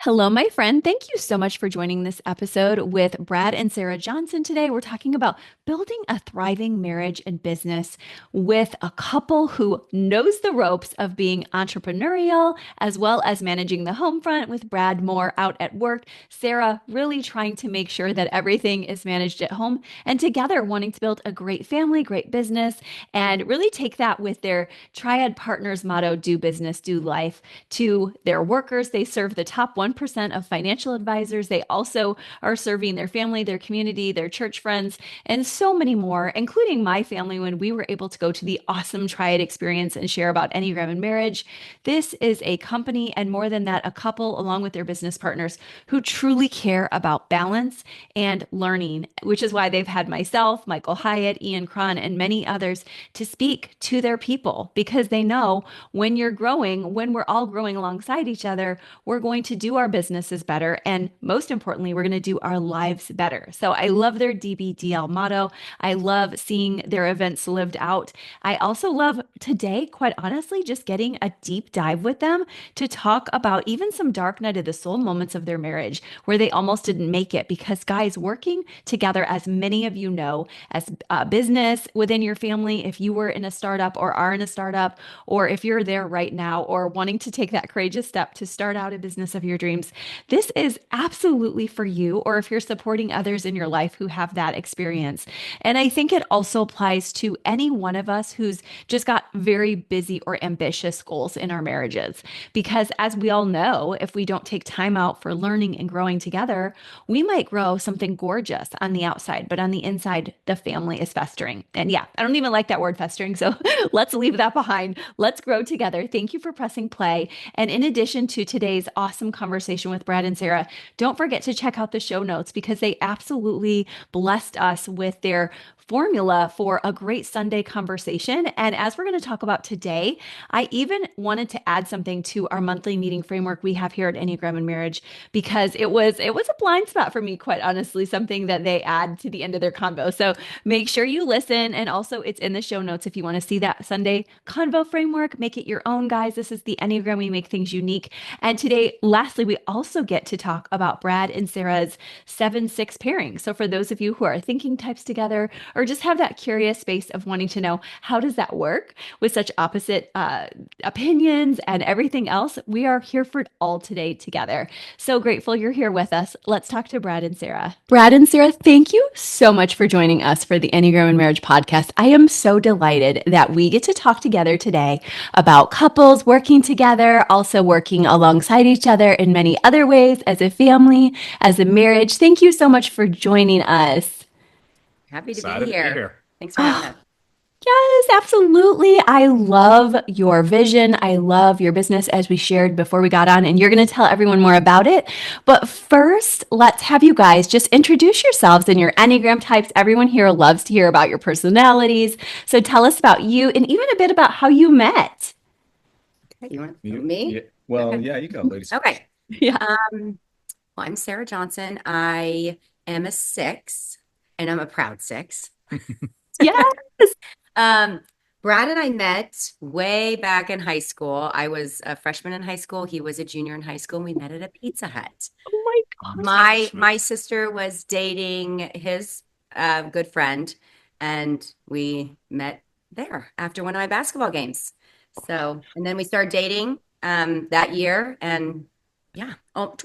Hello, my friend. Thank you so much for joining this episode with Brad and Sarah Johnson today. We're talking about building a thriving marriage and business with a couple who knows the ropes of being entrepreneurial as well as managing the home front, with Brad more out at work, Sarah really trying to make sure that everything is managed at home, and together wanting to build a great family, great business, and really take that with their Triad Partners motto, do business, do life, to their workers. They serve the top 1% of financial advisors. They also are serving their family, their community, their church friends, and so many more, including my family when we were able to go to the awesome Triad experience and share about Enneagram and marriage. This is a company, and more than that, a couple along with their business partners who truly care about balance and learning, which is why they've had myself, Michael Hyatt, Ian Cron, and many others to speak to their people, because they know when you're growing, when we're all growing alongside each other, we're going to do our businesses better. And most importantly, we're going to do our lives better. So I love their DBDL motto. I love seeing their events lived out. I also love today, quite honestly, just getting a deep dive with them to talk about even some dark night of the soul moments of their marriage where they almost didn't make it. Because, guys, working together, as many of you know, as a business within your family, if you were in a startup or are in a startup, or if you're there right now or wanting to take that courageous step to start out a business of your dreams, this is absolutely for you. Or if you're supporting others in your life who have that experience. And I think it also applies to any one of us who's just got very busy or ambitious goals in our marriages. Because as we all know, if we don't take time out for learning and growing together, we might grow something gorgeous on the outside, but on the inside, the family is festering. And yeah, I don't even like that word festering. So let's leave that behind. Let's grow together. Thank you for pressing play. And in addition to today's awesome conversation with Brad and Sarah, don't forget to check out the show notes, because they absolutely blessed us with their formula for a great Sunday conversation. And as we're going to talk about today, I even wanted to add something to our monthly meeting framework we have here at Enneagram and Marriage, because it was a blind spot for me, quite honestly, something that they add to the end of their convo. So make sure you listen. And also, it's in the show notes if you want to see that Sunday convo framework. Make it your own, guys. This is the Enneagram. We make things unique. And today, lastly, we also get to talk about Brad and Sarah's 7-6 pairing. So for those of you who are thinking types together, or just have that curious space of wanting to know how does that work with such opposite opinions and everything else, we are here for it all today together. So grateful you're here with us. Let's talk to Brad and Sarah. Brad and Sarah, thank you so much for joining us for the Enneagram and Marriage podcast. I am so delighted that we get to talk together today about couples working together, also working alongside each other in many other ways as a family, as a marriage. Thank you so much for joining us. Happy to be Excited to be here. here. Thanks for having Oh, us. yes, absolutely. I love your vision. I love your business, as we shared before we got on, and you're going to tell everyone more about it. But first, let's have you guys just introduce yourselves and your Enneagram types. Everyone here loves to hear about your personalities. So tell us about you and even a bit about how you met. Okay, you want Yeah, me? well, Okay. yeah, you go, ladies first. Okay. Yeah. Well, I'm Sarah Johnson. I am a six, and I'm a proud six. Yes. Um, Brad and I met way back in high school. I was a freshman in high school. He was a junior in high school. And we met at a Pizza Hut. Oh my My Sweet. my sister was dating his good friend, and we met there after one of my basketball games. So, and then we started dating that year, and yeah,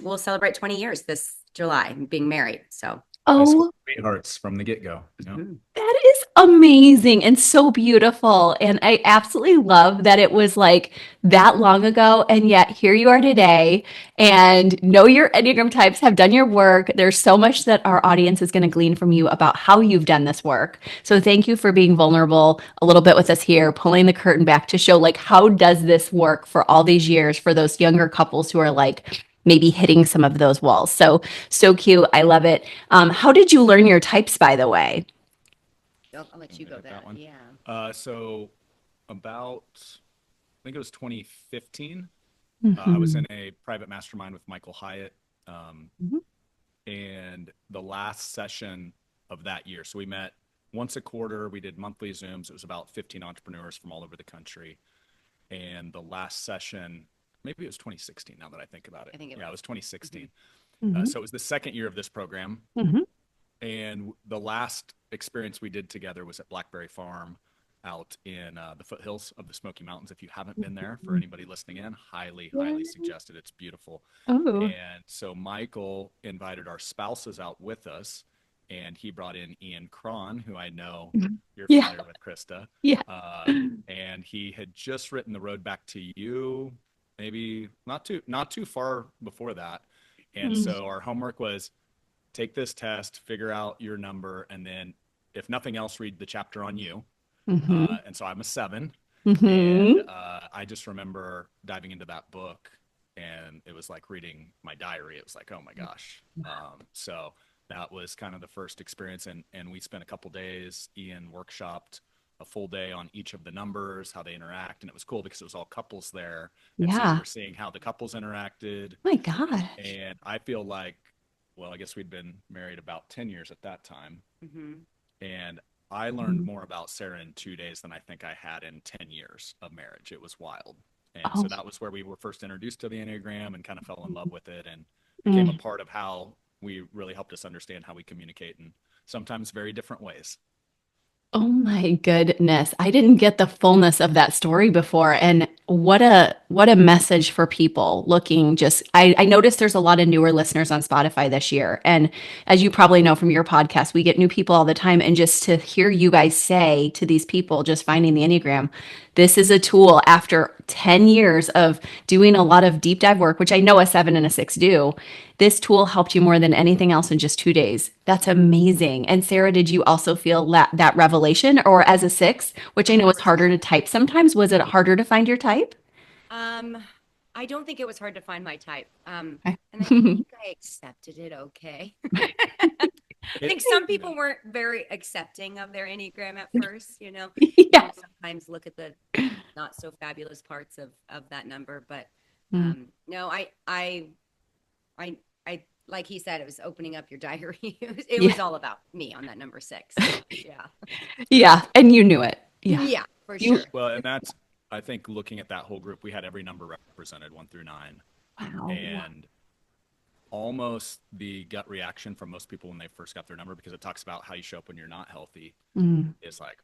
we'll celebrate 20 years this July being married. So, High school gosh. sweethearts from the get-go. Yeah. mhm. That is amazing and so beautiful. And I absolutely love that it was like that long ago. And yet here you are today, and know your Enneagram types, have done your work. There's so much that our audience is going to glean from you about how you've done this work. So thank you for being vulnerable a little bit with us here, pulling the curtain back to show like how does this work for all these years for those younger couples who are like maybe hitting some of those walls. So cute. I love it. How did you learn your types, by the way? I'll let Want you me to go hit that that. one? Yeah. So about, I think it was 2015. I was Mhm. in a private mastermind with Michael Hyatt, um, Mhm. and the last session of that year. So we met once a quarter. We did monthly Zooms. It was about 15 entrepreneurs from all over the country. And the last session maybe it was 2016 now that I think about it. I think it Yeah, it was. was 2016. Mhm. So it was the second year of this program. Mhm. And the last experience we did together was at Blackberry Farm out in the foothills of the Smoky Mountains. If you haven't been there, for anybody listening in, highly, highly suggested. It's beautiful. Oh. And so Michael invited our spouses out with us, and he brought in Ian Cron, who I know you're Yeah. familiar with, Krista. Yeah. And he had just written The Road Back to You, maybe not too far before that. And Mm. so our homework was take this test, figure out your number, and then if nothing else, read the chapter on you. Mhm. And so I'm a 7. And Mhm. I just remember diving into that book, and it was like reading my diary. It was like, oh my gosh. So that was kind of the first experience. And we spent a couple days. Ian workshopped a full day on each of the numbers, how they interact. And it was cool because it was all couples there. And so you Yeah. were seeing how the couples interacted. My gosh. And I feel like, well, I guess we'd been married about 10 years at that time. Mm-hmm. And I learned more about Sarah in 2 days than I think I had in 10 years of marriage. It was wild. And Oh. so that was where we were first introduced to the Enneagram and kind of fell in love with it and became a Mm. part of how we really helped us understand how we communicate in sometimes very different ways. Oh my goodness. I didn't get the fullness of that story before. And what a message for people looking just I noticed there's a lot of newer listeners on Spotify this year. And as you probably know from your podcast, we get new people all the time. And just to hear you guys say to these people just finding the Enneagram, this is a tool after 10 years of doing a lot of deep dive work, which I know a 7 and a 6 do. This tool helped you more than anything else in just 2 days. That's amazing. And Sarah, did you also feel that revelation, or as a 6, which I know is harder to type sometimes, was it harder to find your type? Um, I don't think it was hard to find my type. Okay. And I think I accepted it okay. I It, think some people weren't very accepting of their Enneagram at first, Yeah. sometimes look at the not so fabulous parts of that number. But Mm. no, I, like he said, it was opening up your diary. It Yeah. was all about me on that number 6. Yeah. Yeah. And you knew it. Yeah. Yeah, for You, sure. well, and that's, I think looking at that whole group, we had every number represented 1 through 9. wow. And almost the gut reaction from most people when they first got their number, because it talks about how you show up when you're not healthy, Mm. is like,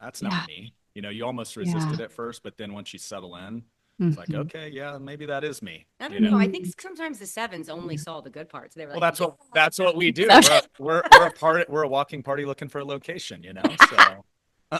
that's Yeah. not me. You almost Yeah. resisted at first, but then once you settle in, it's like, Mhm. okay, yeah, maybe that is me. I You don't know. know? I think sometimes the 7s only saw the good parts. They were Well, like, that's what we do. That's- We're a walking party looking for a location. So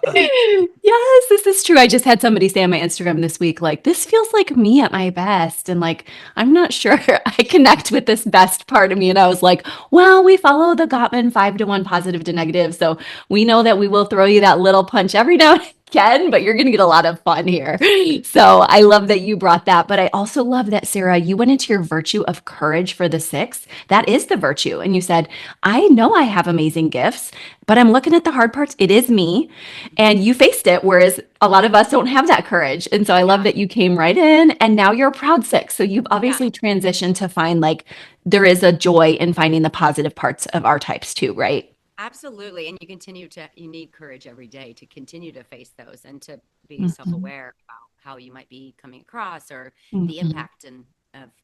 Yes, this is true. I just had somebody say on my Instagram this week, like, this feels like me at my best. And like, I'm not sure I connect with this best part of me. And I was like, well, we follow the Gottman 5-to-1 positive to negative. So we know that we will throw you that little punch every now and again, but you're going to get a lot of fun here. So I love that you brought that. But I also love that, Sarah, you went into your virtue of courage for the 6. That is the virtue. And you said, I know I have amazing gifts, but I'm looking at the hard parts. It is me. And you faced it, whereas a lot of us don't have that courage. And so I love that you came right in and now you're a proud 6. So you've obviously transitioned to find like there is a joy in finding the positive parts of our types too, right? absolutely. And you need courage every day to continue to face those and to be Mhm. self-aware about how you might be coming across or the Mhm. impact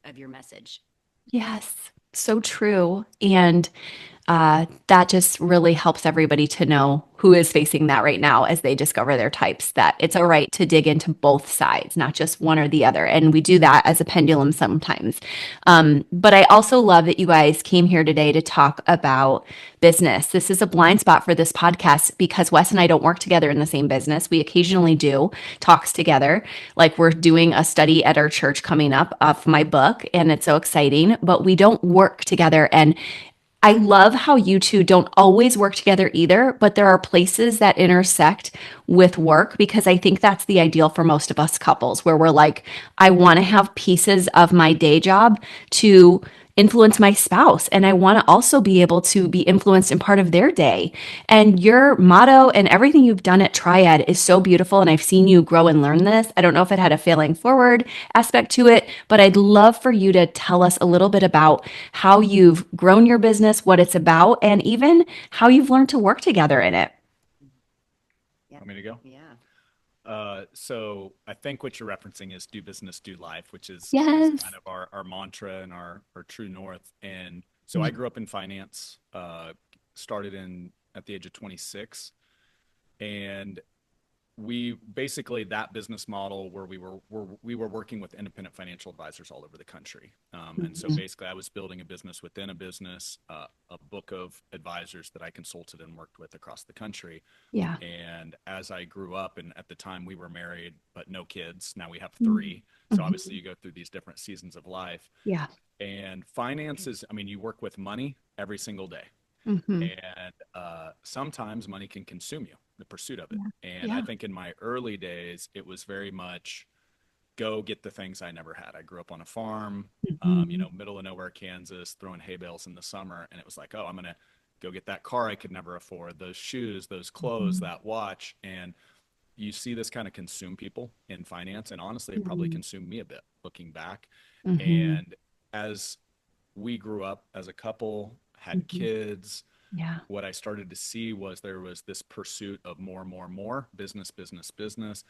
of your message. Yes, so true. And that just really helps everybody to know who is facing that right now as they discover their types, that it's all right to dig into both sides, not just one or the other. And we do that as a pendulum sometimes. But I also love that you guys came here today to talk about business. This is a blind spot for this podcast because Wes and I don't work together in the same business. We occasionally do talks together. Like we're doing a study at our church coming up of my book, and it's so exciting, but we don't work together. And I love how you two don't always work together either, but there are places that intersect with work because I think that's the ideal for most of us couples where we're like, I want to have pieces of my day job to influence my spouse. And I want to also be able to be influenced in part of their day. And your motto and everything you've done at Triad is so beautiful. And I've seen you grow and learn this. I don't know if it had a failing forward aspect to it, but I'd love for you to tell us a little bit about how you've grown your business, what it's about, and even how you've learned to work together in it. Yeah. want me to go? Yeah. So I think what you're referencing is do business, do life, which is Yes. kind of our mantra and our true north. And so I grew up in finance, started in at the age of 26, and we basically that business model where we were working with independent financial advisors all over the country, and so Mhm. basically I was building a business within a business, a book of advisors that I consulted and worked with across the country. Yeah. And as I grew up, and at the time we were married but no kids, now we have Mhm. three, so obviously you go through these different seasons of life. Yeah. And finances, I mean, you work with money every single day, Hmm. and sometimes money can consume you, the pursuit of it. Yeah. And I Yeah. think in my early days, it was very much go get the things I never had. I grew up on a farm, Hmm. middle of nowhere, Kansas, throwing hay bales in the summer. And it was like, oh, I'm going to go get that car I could never afford, those shoes, those clothes, Hmm. that watch. And you see this kind of consume people in finance. And honestly, it probably Hmm. consumed me a bit looking back. Hmm. And as we grew up as a couple, had Hmm. kids, Yeah. what I started to see was there was this pursuit of more and more and more business, business, business,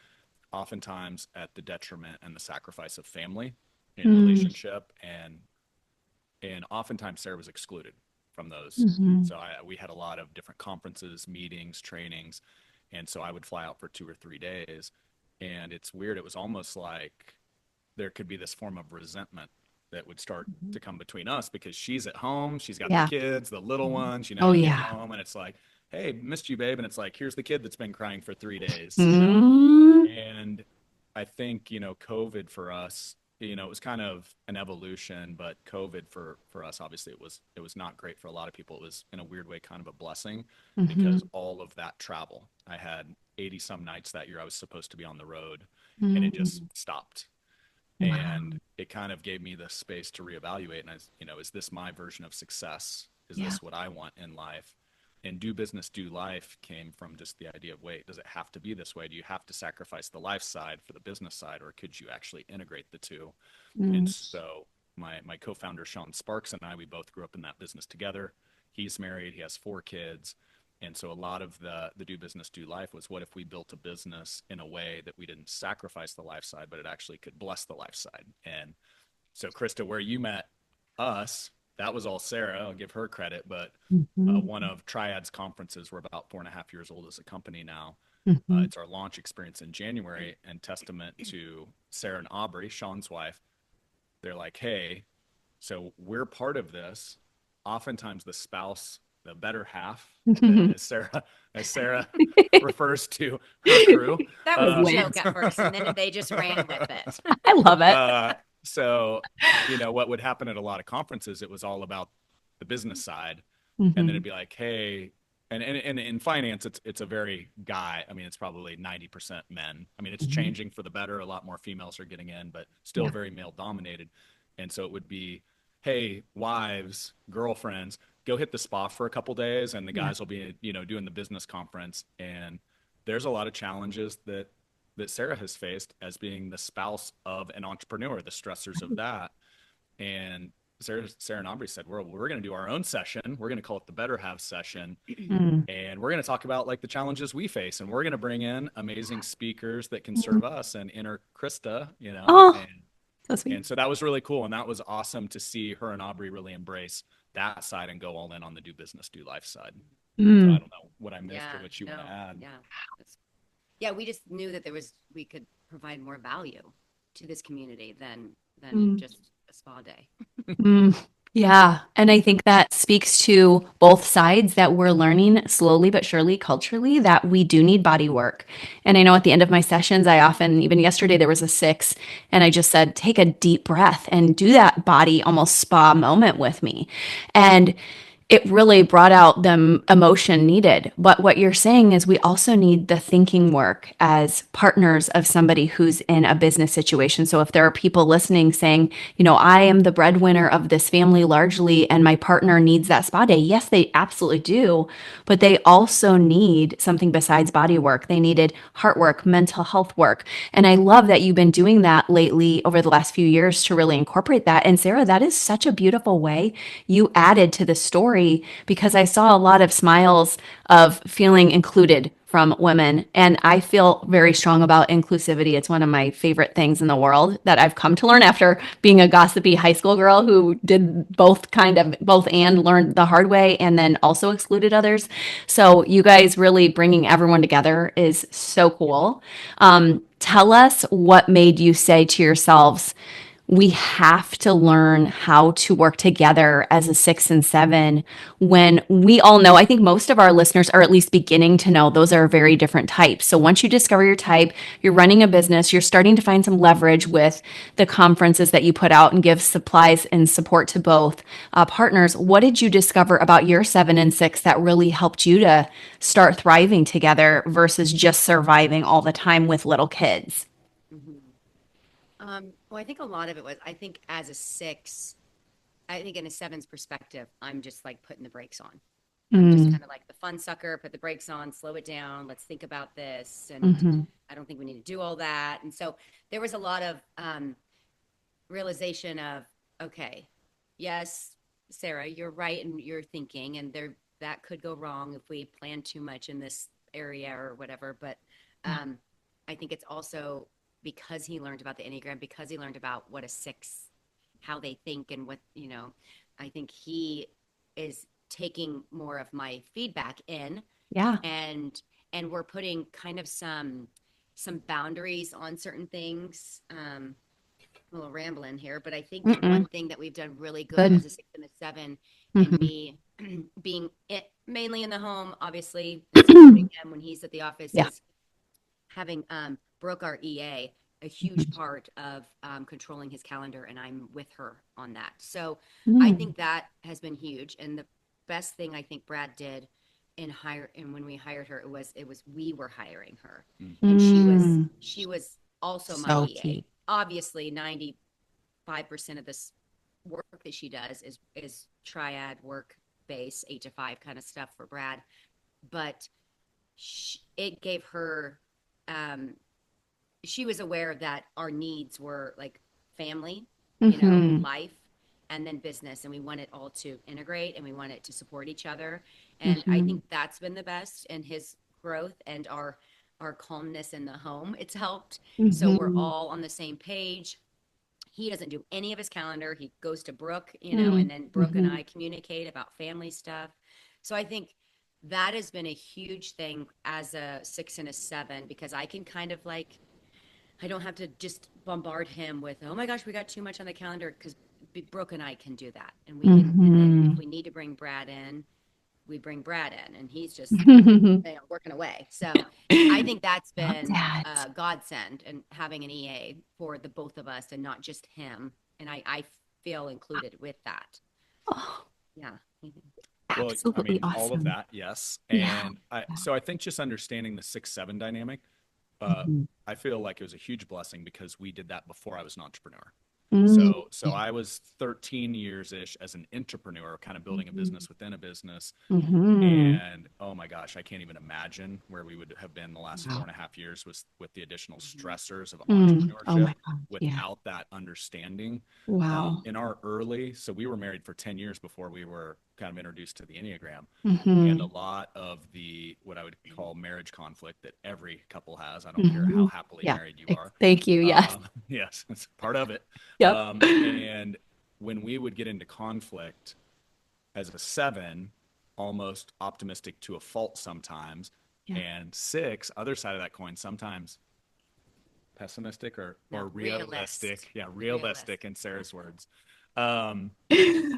oftentimes at the detriment and the sacrifice of family in Mm-hmm. relationship. And oftentimes Sarah was excluded from those. Hmm. So we had a lot of different conferences, meetings, trainings. And so I would fly out for 2 or 3 days. And it's weird. It was almost like there could be this form of resentment that would start to come between us because she's at home, she's got the Yeah. kids, the little ones, Oh, you get yeah. home and it's like, hey, missed you, babe. And it's like, here's the kid that's been crying for 3 days, Mm. And I think, COVID for us, it was kind of an evolution, but COVID for us, obviously it was not great for a lot of people. It was in a weird way kind of a blessing because Hmm. all of that travel, I had 80 some nights that year I was supposed to be on the road and it just Mm. stopped, and Wow. it kind of gave me the space to reevaluate. And is this my version of success? Is Yeah. this what I want in life? And do business, do life came from just the idea of, wait, does it have to be this way? Do you have to sacrifice the life side for the business side, or could you actually integrate the two? And Mm. so my co-founder Sean Sparks and I, we both grew up in that business together. He's married, he has 4 kids. And so a lot of the do business, do life was, what if we built a business in a way that we didn't sacrifice the life side, but it actually could bless the life side? And so, Krista, where you met us, that was all Sarah. I'll give her credit, but Hmm. one of Triad's conferences, we're about 4.5 years old as a company now. Hmm. It's our launch experience in January, and testament to Sarah and Aubrey, Sean's wife. They're like, hey, so we're part of this. Oftentimes, the spouse, the better half, as Sarah refers to her crew. That was a Um, joke at first, and then they just ran with it. I love it. so, what would happen at a lot of conferences, it was all about the business side. And then Hmm. it'd be like, hey, and in finance, it's a very guy. I mean, it's probably 90% men. I mean, it's Hmm. changing for the better. A lot more females are getting in, but still Yeah. very male dominated. And so it would be, hey, wives, girlfriends, go hit the spa for a couple days, and the Yeah. guys will be, doing the business conference. And there's a lot of challenges that Sarah has faced as being the spouse of an entrepreneur, the stressors of that. And Sarah and Aubrey said, we're going to do our own session. We're going to call it the Better Have session. Mm. And we're going to talk about like the challenges we face. And we're going to bring in amazing speakers that can serve us and enter Krista, Oh, so sweet. and so that was really cool. And that was awesome to see her and Aubrey really embrace that side and go all in on the do business, do life side. So I Mm. don't know what I missed or Yeah, what you want to no, add. yeah. Yeah, we just knew that we could provide more value to this community than Mm. just a spa day. Mm, yeah. And I think that speaks to both sides that we're learning slowly but surely culturally that we do need body work. And I know at the end of my sessions, I often, even yesterday, there was a 6, and I just said, take a deep breath and do that body almost spa moment with me. And it really brought out the emotion needed. But what you're saying is we also need the thinking work as partners of somebody who's in a business situation. So if there are people listening saying, I am the breadwinner of this family largely, and my partner needs that spa day. Yes, they absolutely do. But they also need something besides body work. They needed heart work, mental health work. And I love that you've been doing that lately over the last few years to really incorporate that. And Sarah, that is such a beautiful way you added to the story story because I saw a lot of smiles of feeling included from women. And I feel very strong about inclusivity. It's one of my favorite things in the world that I've come to learn after being a gossipy high school girl who did both and learned the hard way and then also excluded others. So you guys really bringing everyone together is so cool. Tell us what made you say to yourselves, we have to learn how to work together as a 6 and 7 when we all know, I think most of our listeners are at least beginning to know those are very different types. So once you discover your type, you're running a business, you're starting to find some leverage with the conferences that you put out and give supplies and support to both partners. What did you discover about your 7 and 6 that really helped you to start thriving together versus just surviving all the time with little kids? Mhm. Well, I think a lot of it was, I think as a six, I think in a seven's perspective, I'm just like putting the brakes on. I'm just Mm, kind of like the fun sucker, put the brakes on, slow it down. Let's think about this. And hmm. I don't think we need to do all that. And so there was a lot of realization of, okay, yes, Sarah, you're right in your thinking, and there that could go wrong if we plan too much in this area or whatever. But Yeah. um, I think it's also because he learned about the Enneagram, because he learned about what a six, how they think, and what, I think he is taking more of my feedback in, Yeah. and we're putting kind of some boundaries on certain things. A little rambling here, but I think Mm-mm. one thing that we've done really good Good. as a 6 and a 7, and Hmm. me being mainly in the home, obviously, and supporting him when he's at the office, Yeah. is having Brooke, our EA, a huge part of controlling his calendar, and I'm with her on that. So I Mm-hmm. think that has been huge. And the best thing I think Brad did and when we hired her, it was we were hiring her, and Mm. she was also my So EA. key. Obviously, 95% of this work that she does is triad work base, 8 to 5 kind of stuff for Brad, but it gave her um, she was aware that our needs were like family, Mm-hmm. life, and then business. And we want it all to integrate, and we want it to support each other. And I Mm-hmm. think that's been the best in his growth and our calmness in the home. It's helped. So we're Mm-hmm. all on the same page. He doesn't do any of his calendar. He goes to Brooke, and then Brooke and Mm-hmm. I communicate about family stuff. So I think that has been a huge thing as a 6 and a 7, because I can kind of like, I don't have to just bombard him with, oh my gosh, we got too much on the calendar, because Brooke and I can do that. And we can, and then if Mm-hmm. we need to bring Brad in, we bring Brad in, and he's just, working away. So I think that's Love been that. a godsend, and having an EA for the both of us and not just him. And I feel included with that. Oh, Yeah. Mhm. Well, I absolutely mean, all of awesome. that, yes. Yeah. And so I think just understanding the 6 7 dynamic, uh, Mm-hmm. I feel like it was a huge blessing because we did that before I was an entrepreneur. Mm-hmm. So I was 13 years ish as an entrepreneur, kind of building a business within a business. Mm-hmm. And oh my gosh, I can't even imagine where we would have been the last four Wow. and a half years with the additional Mhm. stressors of Mm. Oh entrepreneurship my God. Yeah. without that understanding. Wow. In our early, so we were married for 10 years before we were kind of introduced to the Enneagram. And a Mm-hmm. lot of the what I would call marriage conflict that every couple has, I don't care Mm-hmm. how happily Yeah. married you are. Thank you. Yes. Yes, it's part of it. Yep. And when we would get into conflict as a 7, almost optimistic to a fault sometimes, Yeah. and 6, other side of that coin, sometimes pessimistic or No, realist. realistic. Yeah, Realist. realistic in Sarah's words. Um,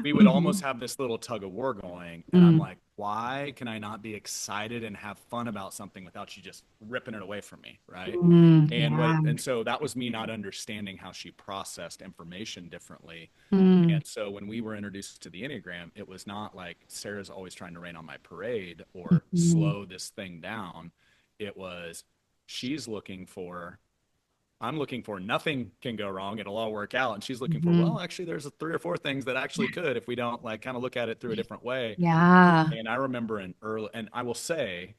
we would almost Mm-hmm. have this little tug of war going. And I'm Mm. like, why can I not be excited and have fun about something without you just ripping it away from me? Right. Mm. And Yeah. and so that was me not understanding how she processed information differently. Mm. And so when we were introduced to the Enneagram, it was not like Sarah's always trying to rain on my parade or Mhm. slow this thing down. It was she's looking for I'm looking for nothing can go wrong. It'll all work out. And she's looking for, Mhm. well, actually, there's 3 or 4 things that actually could if we don't like kind of look at it through a different way. Yeah. And I remember and I will say,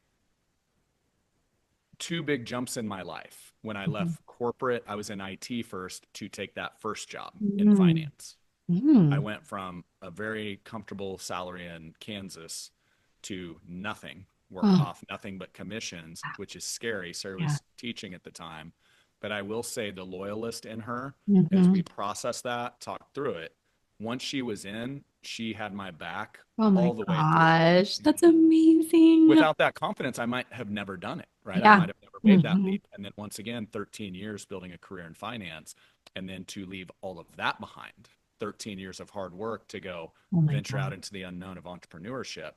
2 big jumps in my life. When I Mhm. left corporate, I was in IT first to take that first job in Mm. finance. I Mm. went from a very comfortable salary in Kansas to nothing, work Oh, off nothing but commissions, which is scary. Sarah yeah. was teaching at the time. But I will say the loyalist in her, as we Hmm. processed that, talked through it, once she was in, she had my back Oh my all the way through. gosh, that's amazing. Without that confidence, I might have never done it, right? I Yeah. might have never made that Hmm. leap. And then once again, 13 years building a career in finance, and then to leave all of that behind, 13 years of hard work to go Oh my venture out God. into the unknown of entrepreneurship.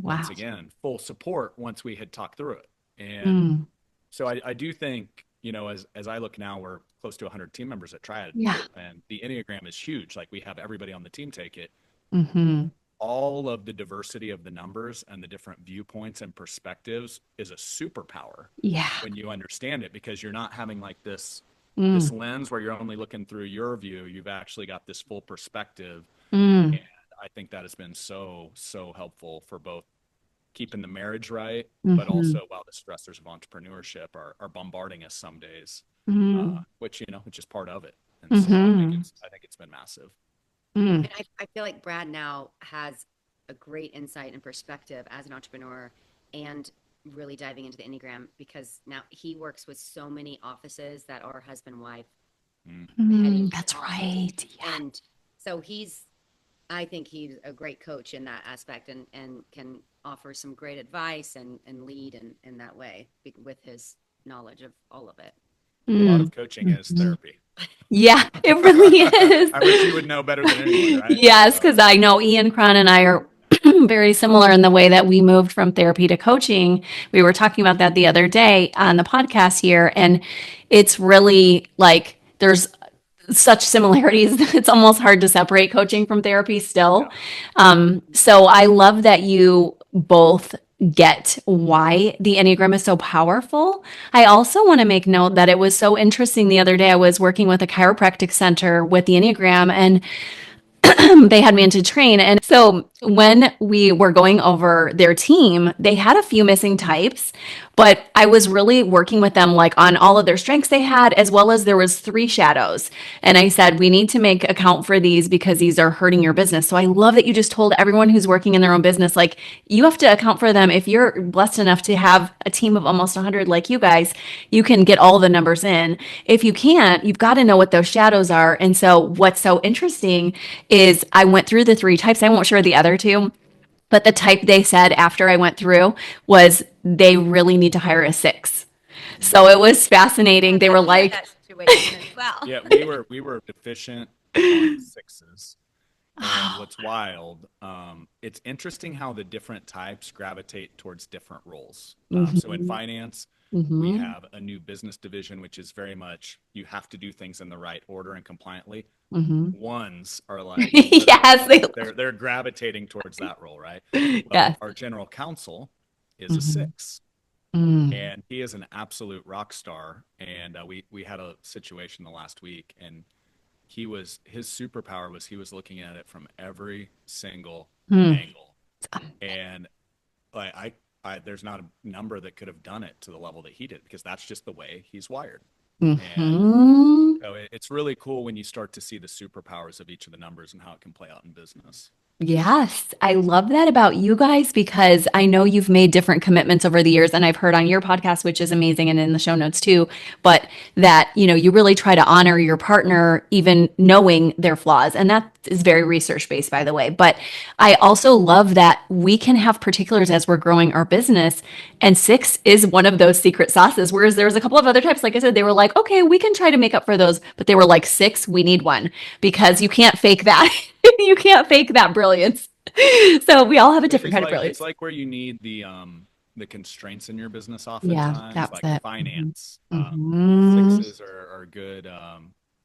Once Wow. again, full support once we had talked through it. And Mm. so I do think, as I look now, we're close to 100 team members at Triad, Yeah. and the Enneagram is huge. Like we have everybody on the team take it. Hmm. All of the diversity of the numbers and the different viewpoints and perspectives is a superpower Yeah. when you understand it, because you're not having like this Mm. lens where you're only looking through your view. You've actually got this full perspective. Mm. And I think that has been so helpful for both keeping the marriage right, but Hmm. also while the stressors of entrepreneurship are bombarding us some days, Mm. which is part of it. And so Hmm. I think it's been massive. Mm. And I feel like Brad now has a great insight and perspective as an entrepreneur and really diving into the Enneagram because now he works with so many offices that are husband wife Mm. heading That's on. right. Yeah. And so I think he's a great coach in that aspect and can offer some great advice and lead in that way with his knowledge of all of it. A lot Mm. of coaching is Mhm. therapy. Yeah, it really is. Which you would know better than anyone, right? Yes, So, because I know Ian Cron and I are very similar in the way that we moved from therapy to coaching. We were talking about that the other day on the podcast here, and it's really like there's such similarities. It's almost hard to separate coaching from therapy still. yeah. So I love that you both get why the Enneagram is so powerful. I also want to make note that it was so interesting the other day. I was working with a chiropractic center with the Enneagram, and they had me in to train. And so when we were going over their team, they had a few missing types, but I was really working with them like on all of their strengths they had, as well as there was 3 shadows. And I said, we need to make account for these because these are hurting your business. So I love that you just told everyone who's working in their own business, like you have to account for them. If you're blessed enough to have a team of almost 100 like you guys, you can get all the numbers in. If you can't, you've got to know what those shadows are. And so what's so interesting is I went through the 3 types. I won't share the other 2, but the type they said after I went through was they really need to hire a 6. Mm. So it was fascinating. They Yeah, were we had like, that situation as well. Yeah, we were deficient on 6s. And oh, what's wild, it's interesting how the different types gravitate towards different roles. So in mm-hmm, finance, we mm-hmm, have a new business division, which is very much you have to do things in the right order and compliantly. mm-hmm. Ones are like Yes, literally they, they're gravitating towards that role, right? Well, yes. our general counsel is a Mm-hmm, 6, mm, and he is an absolute rock star. And we had a situation the last week, and his superpower was he was looking at it from every single mm, angle, and like there's not a number that could have done it to the level that he did, because that's just the way he's wired. And mm-hmm. so it's really cool when you start to see the superpowers of each of the numbers and how it can play out in business. Yes, I love that about you guys because I know you've made different commitments over the years and I've heard on your podcast, which is amazing and in the show notes too, but that, you really try to honor your partner even knowing their flaws. And that is very research based, by the way. But I also love that we can have particulars as we're growing our business. And 6 is one of those secret sauces. Whereas there was a couple of other types, like I said, they were like, okay, we can try to make up for those. But they were like, 6, we need one because you can't fake that. You can't fake that brilliance. So we all have a Which different is kind of like it's brilliance. like where you need the constraints in your business Yeah, oftentimes, that's like it. Hmm. finance. Hmm. 6s are good.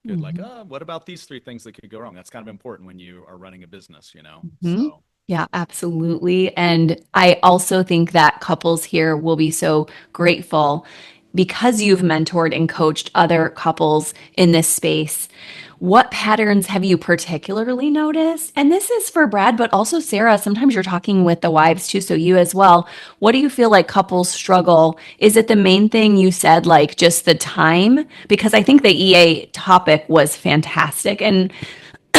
Good, like, Hmm. what about these 3 things that could go wrong? That's kind of important when you are running a business, Hmm. So Yeah, absolutely. And I also think that couples here will be so grateful because you've mentored and coached other couples in this space. What patterns have you particularly noticed? And this is for Brad, but also Sarah. Sometimes you're talking with the wives too, so you as well. What do you feel like couples struggle? Is it the main thing you said, like just the time? Because I think the EA topic was fantastic. And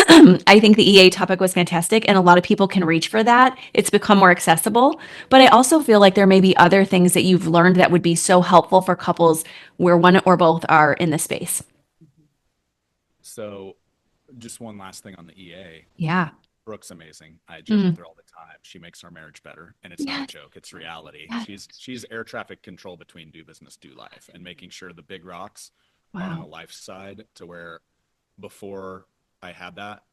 I think the EA topic was fantastic, and a lot of people can reach for that. It's become more accessible. But I also feel like there may be other things that you've learned that would be so helpful for couples where one or both are in this space. So just one last thing on the EA. Yeah. Brooke's amazing. I joke with Mm. her all the time. She makes our marriage better, and it's not a Yes. joke. It's reality. Yes. She's air traffic control between do business, do life, and making sure the big rocks are on the Wow. life side to where before I had that,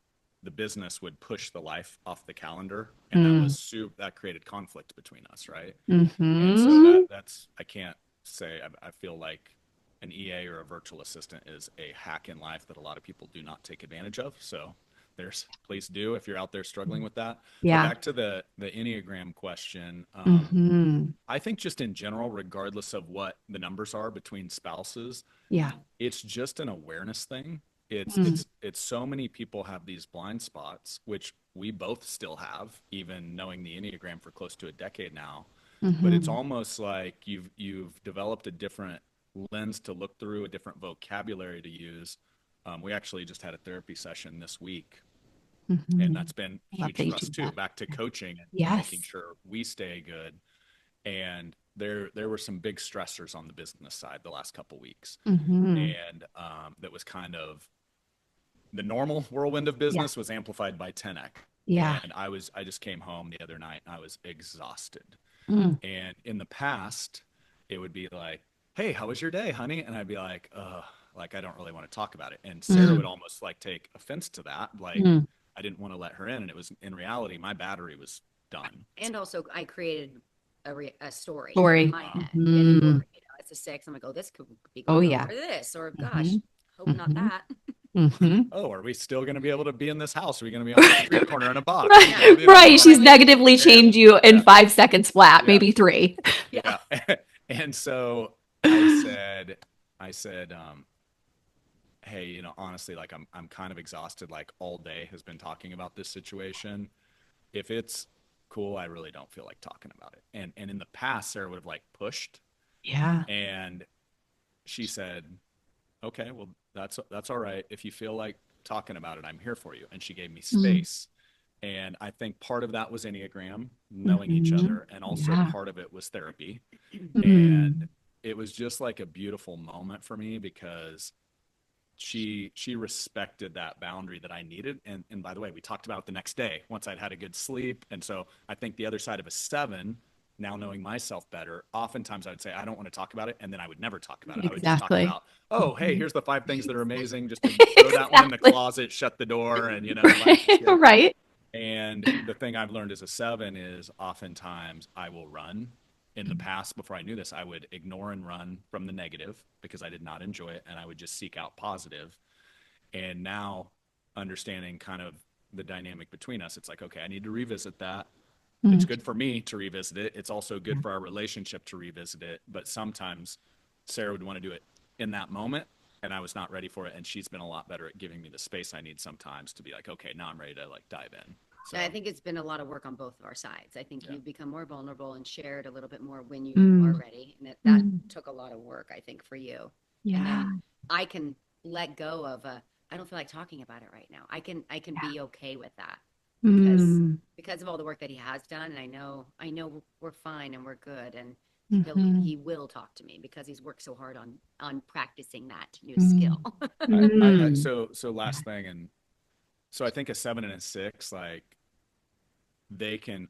the business would push the life off the calendar, and Mm. that created conflict between us, right? And so Hmm. that's I can't say I feel like an EA or a virtual assistant is a hack in life that a lot of people do not take advantage of. So there's please do if you're out there struggling with that. But Yeah. back to the Enneagram question, Hmm. I think just in general, regardless of what the numbers are between spouses, Yeah. it's just an awareness thing. Mm. It's so many people have these blind spots, which we both still have, even knowing the Enneagram for close to a decade now. But it's Hmm. almost like you've developed a different lens to look through, a different vocabulary to use. We actually just had a therapy session this week, and Hmm. that's been I love huge that you for us do too. that. Back to coaching and making Yes. sure we stay good. And there were some big stressors on the business side the last couple weeks, Hmm. and that was kind of the normal whirlwind of Yeah. business was amplified by 10x. Yeah. And I just came home the other night and I was exhausted. Mm. And in the past, it would be like, "Hey, how was your day, honey?" And I'd be like I don't really want to talk about it. And Sarah would Mm. almost like take offense to that, like Mm. I didn't want to let her in. And it was in reality, my battery was done. And also, I created a story in Story. my head. And Hmm. it's a six. I'm like, oh, this could be Oh going over yeah. this, or Hmm. gosh, hope not Hmm. that. Hmm. Oh, are we still going to be able to be in this house? Are we going to be on the street corner in a box? Right. Yeah. Right. Or She's like, negatively And changed you in yeah, 5 seconds flat, yeah, maybe three. yeah. yeah. And so I said, hey, honestly, like I'm kind of exhausted. Like all day has been talking about this situation. If it's cool, I really don't feel like talking about it. And in the past, Sarah would have like pushed, Yeah. and she said, okay, well that's all right. If you feel like talking about it, I'm here for you. And she gave me Mm. space. And I think part of that was Enneagram, knowing each Hmm. other, and also Yeah. part of it was therapy. And Mm. it was just like a beautiful moment for me because she respected that boundary that I needed. And by the way, we talked about it the next day once I'd had a good sleep. And so I think the other side of a seven, now knowing myself better, oftentimes I would say I don't want to talk about it, and then I would never talk about it. I would just talk Exactly. about, oh, hey, Mhm. here's the 5 things that are amazing, just to throw that one in the Exactly. closet, shut the door, and life is good. Right. And the thing I've learned as a seven is oftentimes I will run. In the past, before I knew this, I would ignore and run from the negative because I did not enjoy it, and I would just seek out positive. And now, understanding kind of the dynamic between us, it's like, okay, I need to revisit that. It's Mm. good for me to revisit it. It's also good for our relationship to revisit it. But sometimes Sarah would want to do it in that moment, and I was not ready for it. And she's been a lot better at giving me the space I need sometimes to be like, okay, now I'm ready to like dive in. So, I think it's been a lot of work on both of our sides. I think yeah. you've become more vulnerable and shared a little bit more when you are Mm. ready. And that Mm. took a lot of work, I think, for you. And Yeah. then I can let go of I don't feel like talking about it right now. I can Yeah. be okay with that Mm. because of all the work that he has done. And I know we're fine and we're good. And Mhm. he will talk to me because he's worked so hard on practicing that new skill. Mm. I Mm. so last thing, and so I think a seven and a six, like they can,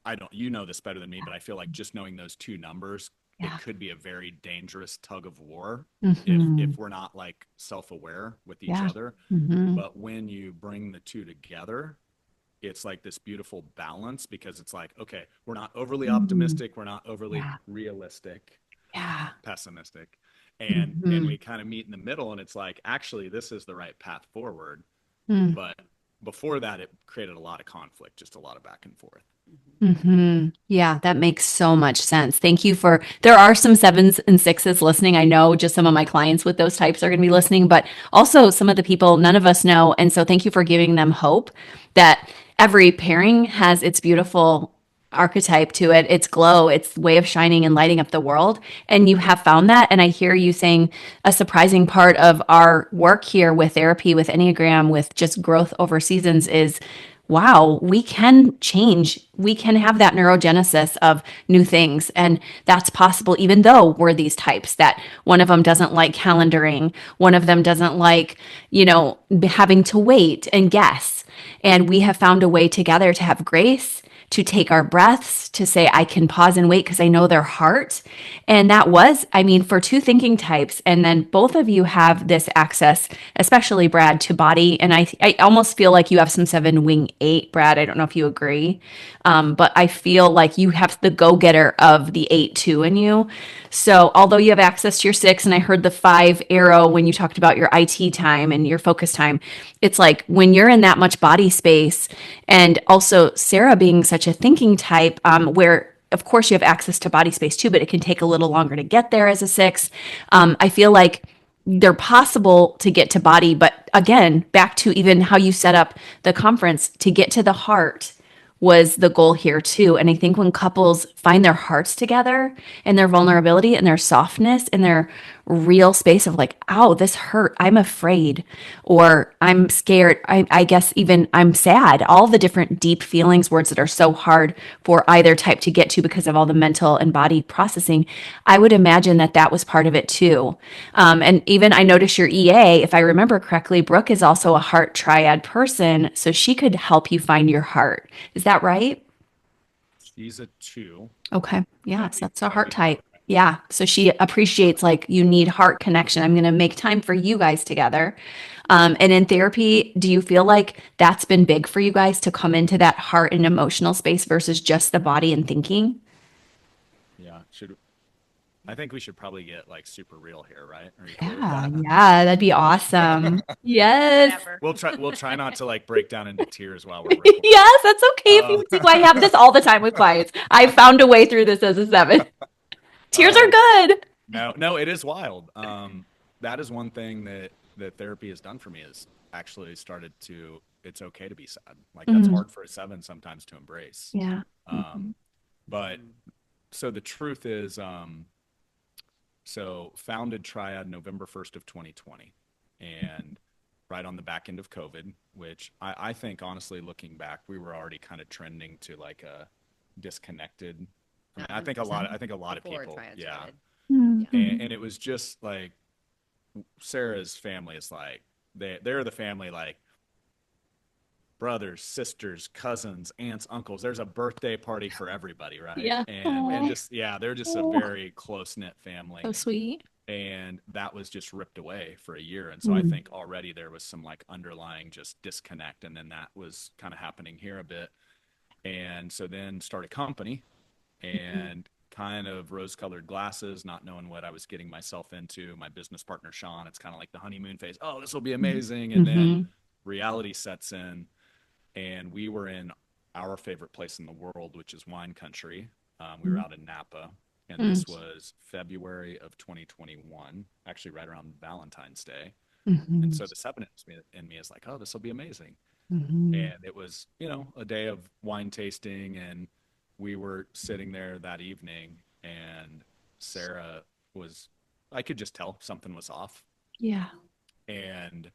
I don't, this better than me, but I feel like just knowing those two numbers, it Yeah. could be a very dangerous tug of war if Mhm. we're not like self-aware with each Yeah. other. Mhm. But when you bring the two together, it's like this beautiful balance because it's like, okay, we're not overly Mm. optimistic, we're not overly Yeah. realistic, Yeah. pessimistic. And Mhm. we kind of meet in the middle, and it's like, actually, this is the right path forward. Mm. But before that, it created a lot of conflict, just a lot of back and forth. Hmm. Yeah, that makes so much sense. Thank you for, there are some sevens and sixes listening. I know just some of my clients with those types are going to be listening, but also some of the people none of us know. And so thank you for giving them hope that every pairing has its beautiful archetype to it. It's glow, it's way of shining and lighting up the world. And you have found that. And I hear you saying a surprising part of our work here with therapy, with Enneagram, with just growth over seasons is wow, we can change. We can have that neurogenesis of new things. And that's possible, even though we're these types that one of them doesn't like calendaring, one of them doesn't like, having to wait and guess. And we have found a way together to have grace, to take our breaths, to say, I can pause and wait because I know their heart. And that was, I mean, for two thinking types. And then both of you have this access, especially Brad, to body. And I almost feel like you have some 7 wing 8, Brad. I don't know if you agree. But I feel like you have the go getter of the 8 too in you. So although you have access to your 6, and I heard the 5 arrow when you talked about your IT time and your focus time, it's like when you're in that much body space, and also Sarah being such a thinking type, where of course you have access to body space too, but it can take a little longer to get there as a 6. I feel like they're possible to get to body, but again, back to even how you set up the conference to get to the heart was the goal here too. And I think when couples find their hearts together and their vulnerability and their softness and their real space of like, ow, this hurt, I'm afraid, or I'm scared, I guess even I'm sad, all the different deep feelings, words that are so hard for either type to get to because of all the mental and body processing. I would imagine that that was part of it too. And even I noticed your EA, if I remember correctly, Brooke is also a heart triad person. So she could help you find your heart. Is that right? She's a 2. Okay. That'd Yes, be that's a that'd heart be about type. Yeah. So she appreciates like you need heart connection. I'm going to make time for you guys together. And in therapy, do you feel like that's been big for you guys to come into that heart and emotional space versus just the body and thinking? Yeah. I think we should probably get like super real here, right? Are you cool with Yeah. that? Yeah. That'd be awesome. Yes. Whatever. We'll try not to like break down into tears while we're recording. Yes, that's okay if you Uh, would do. I have this all the time with clients. I found a way through this as a 7. Tears are um, good. no, it is wild. That is one thing that therapy has done for me is actually started to. It's okay to be sad. Like that's Mhm. hard for a 7 sometimes to embrace. Yeah. Um, but so the truth is, so founded Triad November 1st of 2020, and right on the back end of COVID, which I think honestly, looking back, we were already kind of trending to like a disconnected. I mean, I think a lot of Before people, Triad yeah. started. Yeah. Mhm. And it was just like Sarah's family is like they're the family like brothers, sisters, cousins, aunts, uncles. There's a birthday party for everybody, right? Yeah. And Oh, just yeah, they're just a oh, very close knit family. so sweet. And that was just ripped away for a year. And so I Mm. think already there was some like underlying just disconnect, and then that was kind of happening here a bit. And so then start a company and kind of rose colored glasses, not knowing what I was getting myself into. My business partner, Sean, it's kind of like the honeymoon phase. Oh, this will be amazing. And then Mm-hmm. reality sets in, and we were in our favorite place in the world, which is wine country. We were out in Napa, and this was February of 2021, actually right around Valentine's Day. And Mm-hmm. so the 7 in me is like, oh, this will be amazing. Mm-hmm. And it was, a day of wine tasting, and we were sitting there that evening, and Sarah was, I could just tell something was off. Yeah. And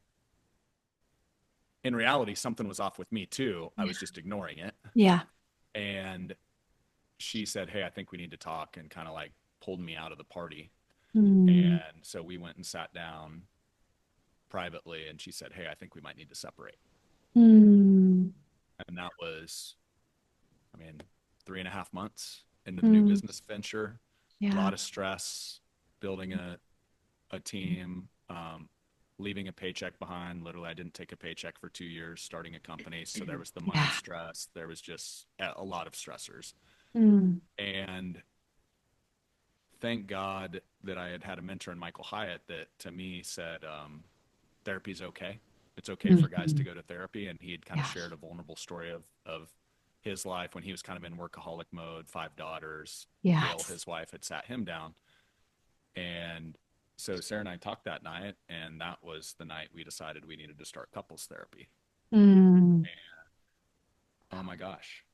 in reality, something was off with me too. I was just ignoring it. Yeah. And she said, hey, I think we need to talk, and kind of like pulled me out of the party. Mm. And so we went and sat down privately, and she said, hey, I think we might need to separate. Mm. And that was, I mean, 3.5 months into the new Mm. business venture, a Yeah. lot of stress, building a team, leaving a paycheck behind. Literally, I didn't take a paycheck for 2 years starting a company. So there was the money Yeah. stress. There was just a lot of stressors. Mm. And thank God that I had a mentor in Michael Hyatt that to me said, therapy's okay. It's okay for guys to Mhm. go to therapy. And he had kind of Yeah. shared a vulnerable story of his life when he was kind of in workaholic mode, 5 daughters. Gail, Yes. his wife, had sat him down. And so Sarah and I talked that night, and that was the night we decided we needed to start couples therapy. Mm. And oh my gosh,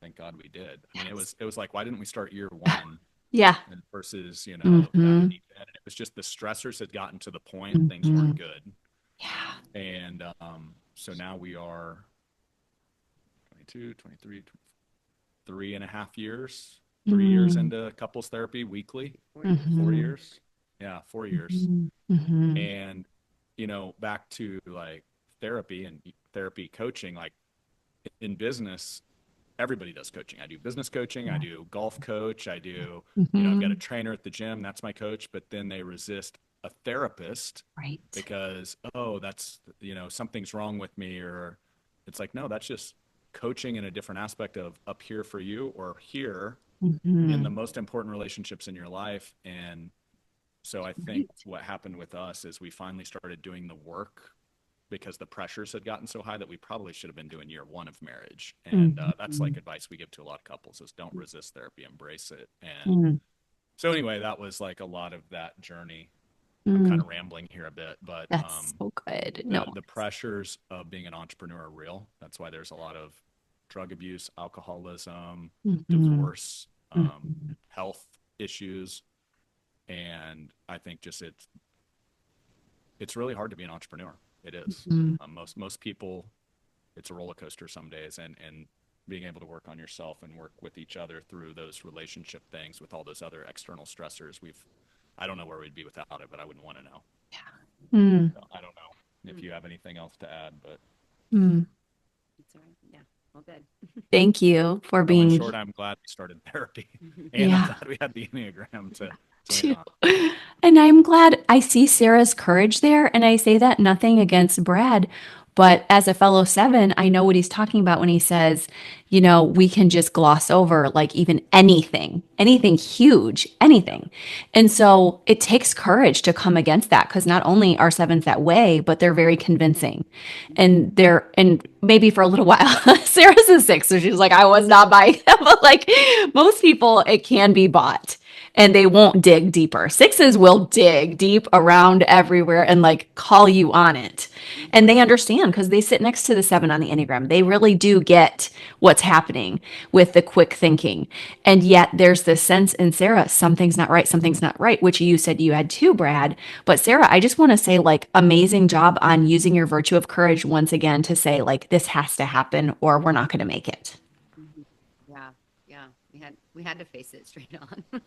thank God we did. I mean, it was like, why didn't we start year one Yeah. and versus, that Hmm. deep end? And it was just the stressors had gotten to the point things Hmm. weren't good. Yeah. And so now we are 22, 23, 3.5 years, 3 years Mm-hmm. into couples therapy weekly, 4 years. Mm-hmm. 4 years. Yeah, 4 years. Mm-hmm. And, back to like therapy and therapy coaching, like in business, everybody does coaching. I do business coaching, I Yeah. do golf coach, I do, I've got a Hmm. trainer at the gym, that's my coach, but then they resist a therapist Right. because, oh, that's, something's wrong with me. Or it's like, no, that's just coaching in a different aspect of up here for you or here in Hmm. the most important relationships in your life. And so I think Right. what happened with us is we finally started doing the work because the pressures had gotten so high that we probably should have been doing year one of marriage. And that's Hmm. like advice we give to a lot of couples is don't resist therapy, embrace it. And Mm. so anyway, that was like a lot of that journey. I'm kind Mm. of rambling here a bit, but That's so good. No. the pressures of being an entrepreneur are real. That's why there's a lot of drug abuse, alcoholism, Hmm. divorce, Hmm. health issues. And I think just it's really hard to be an entrepreneur. It is. Hmm. Most people, it's a roller coaster some days, and being able to work on yourself and work with each other through those relationship things with all those other external stressors. I don't know where we'd be without it, but I wouldn't want to know. Mm. So I don't know if you have anything else to add, but Mm. That's all right. Yeah. Well, good. Thank you for so in being, short, I'm glad we started therapy, and I'm yeah. glad we had the Enneagram to lean Too. on. And I'm glad I see Sarah's courage there. And I say that nothing against Brad, but as a fellow seven, I know what he's talking about when he says, we can just gloss over like even anything huge, anything. And so it takes courage to come against that because not only are sevens that way, but they're very convincing. And maybe for a little while, Sarah's a six. So she's like, I was not buying them. But like most people, it can be bought and they won't dig deeper. Sixes will dig deep around everywhere and like call you on it. And they understand because they sit next to the seven on the Enneagram. They really do get what's happening with the quick thinking. And yet there's this sense in Sarah, something's not right, which you said you had too, Brad. But Sarah, I just want to say, like, amazing job on using your virtue of courage once again to say, like, this has to happen or we're not going to make it. Mhm. Yeah, yeah. We had to face it straight on.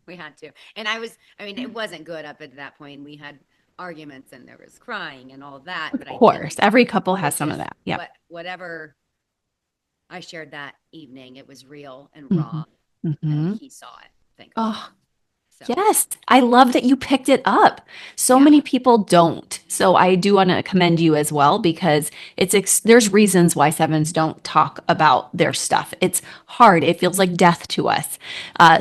We had to. And I mean, it wasn't good up at that point. We had arguments and there was crying and all of that, Of but I course, think every couple has it some of just that. Yep. whatever I shared that evening, it was real and Hmm. raw, and Hmm. he saw it, thankfully. Oh, So, yes, I love that you picked it up. So yeah. many people don't. So I do want to commend you as well because there's reasons why sevens don't talk about their stuff. It's hard. It feels like death to us.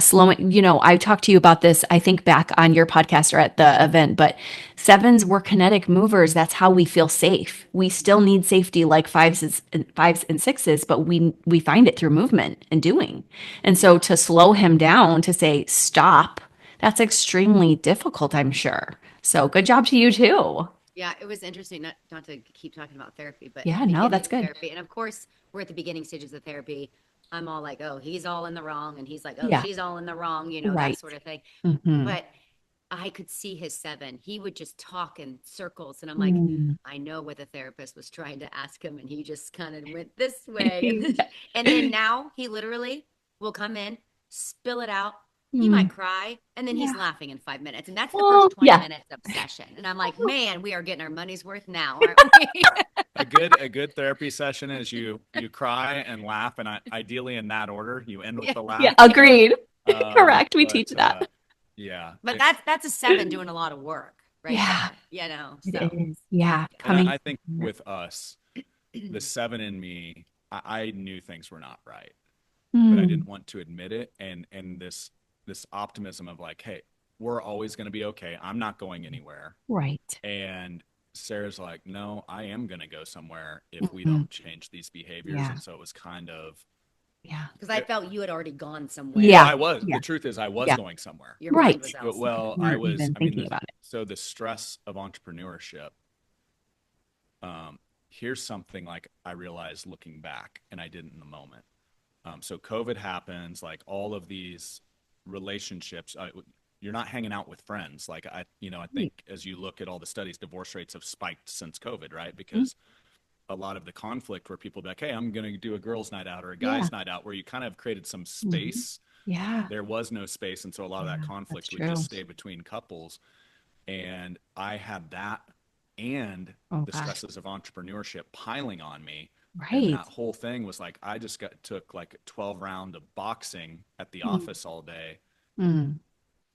Slowing, I talked to you about this, I think back on your podcast or at the event, but sevens were kinetic movers. That's how we feel safe. We still need safety like fives and sixes, but we find it through movement and doing. And so Yeah. to slow him down to say stop, that's extremely difficult, I'm sure. So good job to you too. Yeah, it was interesting, not to keep talking about therapy, but Yeah, no, beginning that's of good. therapy, and of course, we're at the beginning stages of therapy. I'm all like, oh, he's all in the wrong, and he's like, oh, Yeah, she's all in the wrong, that right. sort of thing. Mm-hmm. But I could see his seven. He would just talk in circles, and I'm like, Mm. I know what the therapist was trying to ask him, and he just kind of went this way, and then now he literally will come in, spill it out. He Mm. might cry, and then he's Yeah. laughing in 5 minutes, and that's the Oh, first 20 yeah. minutes of session. And I'm like, man, we are getting our money's worth now, aren't we? A good therapy session is you cry and laugh, and ideally in that order. You end with Yeah, the Yeah, laugh. agreed. Correct. We teach But that. yeah, but that's a seven doing a lot of work right Yeah, there, it so is. Yeah, and coming. I think with us, the seven in me, I knew things were not right, but I Mm, didn't want to admit it. And this optimism of like, hey, we're always going to be okay. I'm not going anywhere. right. And Sarah's like, no, I am going to go somewhere if we Mhm. don't change these behaviors. Yeah, And so it was kind of, yeah, because I felt you had already gone somewhere. well, yeah, I was. yeah, The truth is, I was yeah. going somewhere. Your mind was Right. elsewhere. Well, I Weren't was. even I mean, thinking about it. so the stress of entrepreneurship. Here's something like I realized looking back, and I didn't in the moment. So COVID happens, like all of these relationships, you're not hanging out with friends. Like I think as you look at all the studies, divorce rates have spiked since COVID, right? Mhm. Because a lot of the conflict where people be like, hey, I'm going to do a girls' night out or a Yeah. guys' night out, where you kind of created some Mhm. space. Yeah. There was no space. And so a lot of that Yeah. That's conflict would just true. stay between couples. And I had that and Oh the gosh. stresses of entrepreneurship piling on me. And Right. that whole thing was like, I just took like a 12 round of boxing at the Mm. office all day. Mm.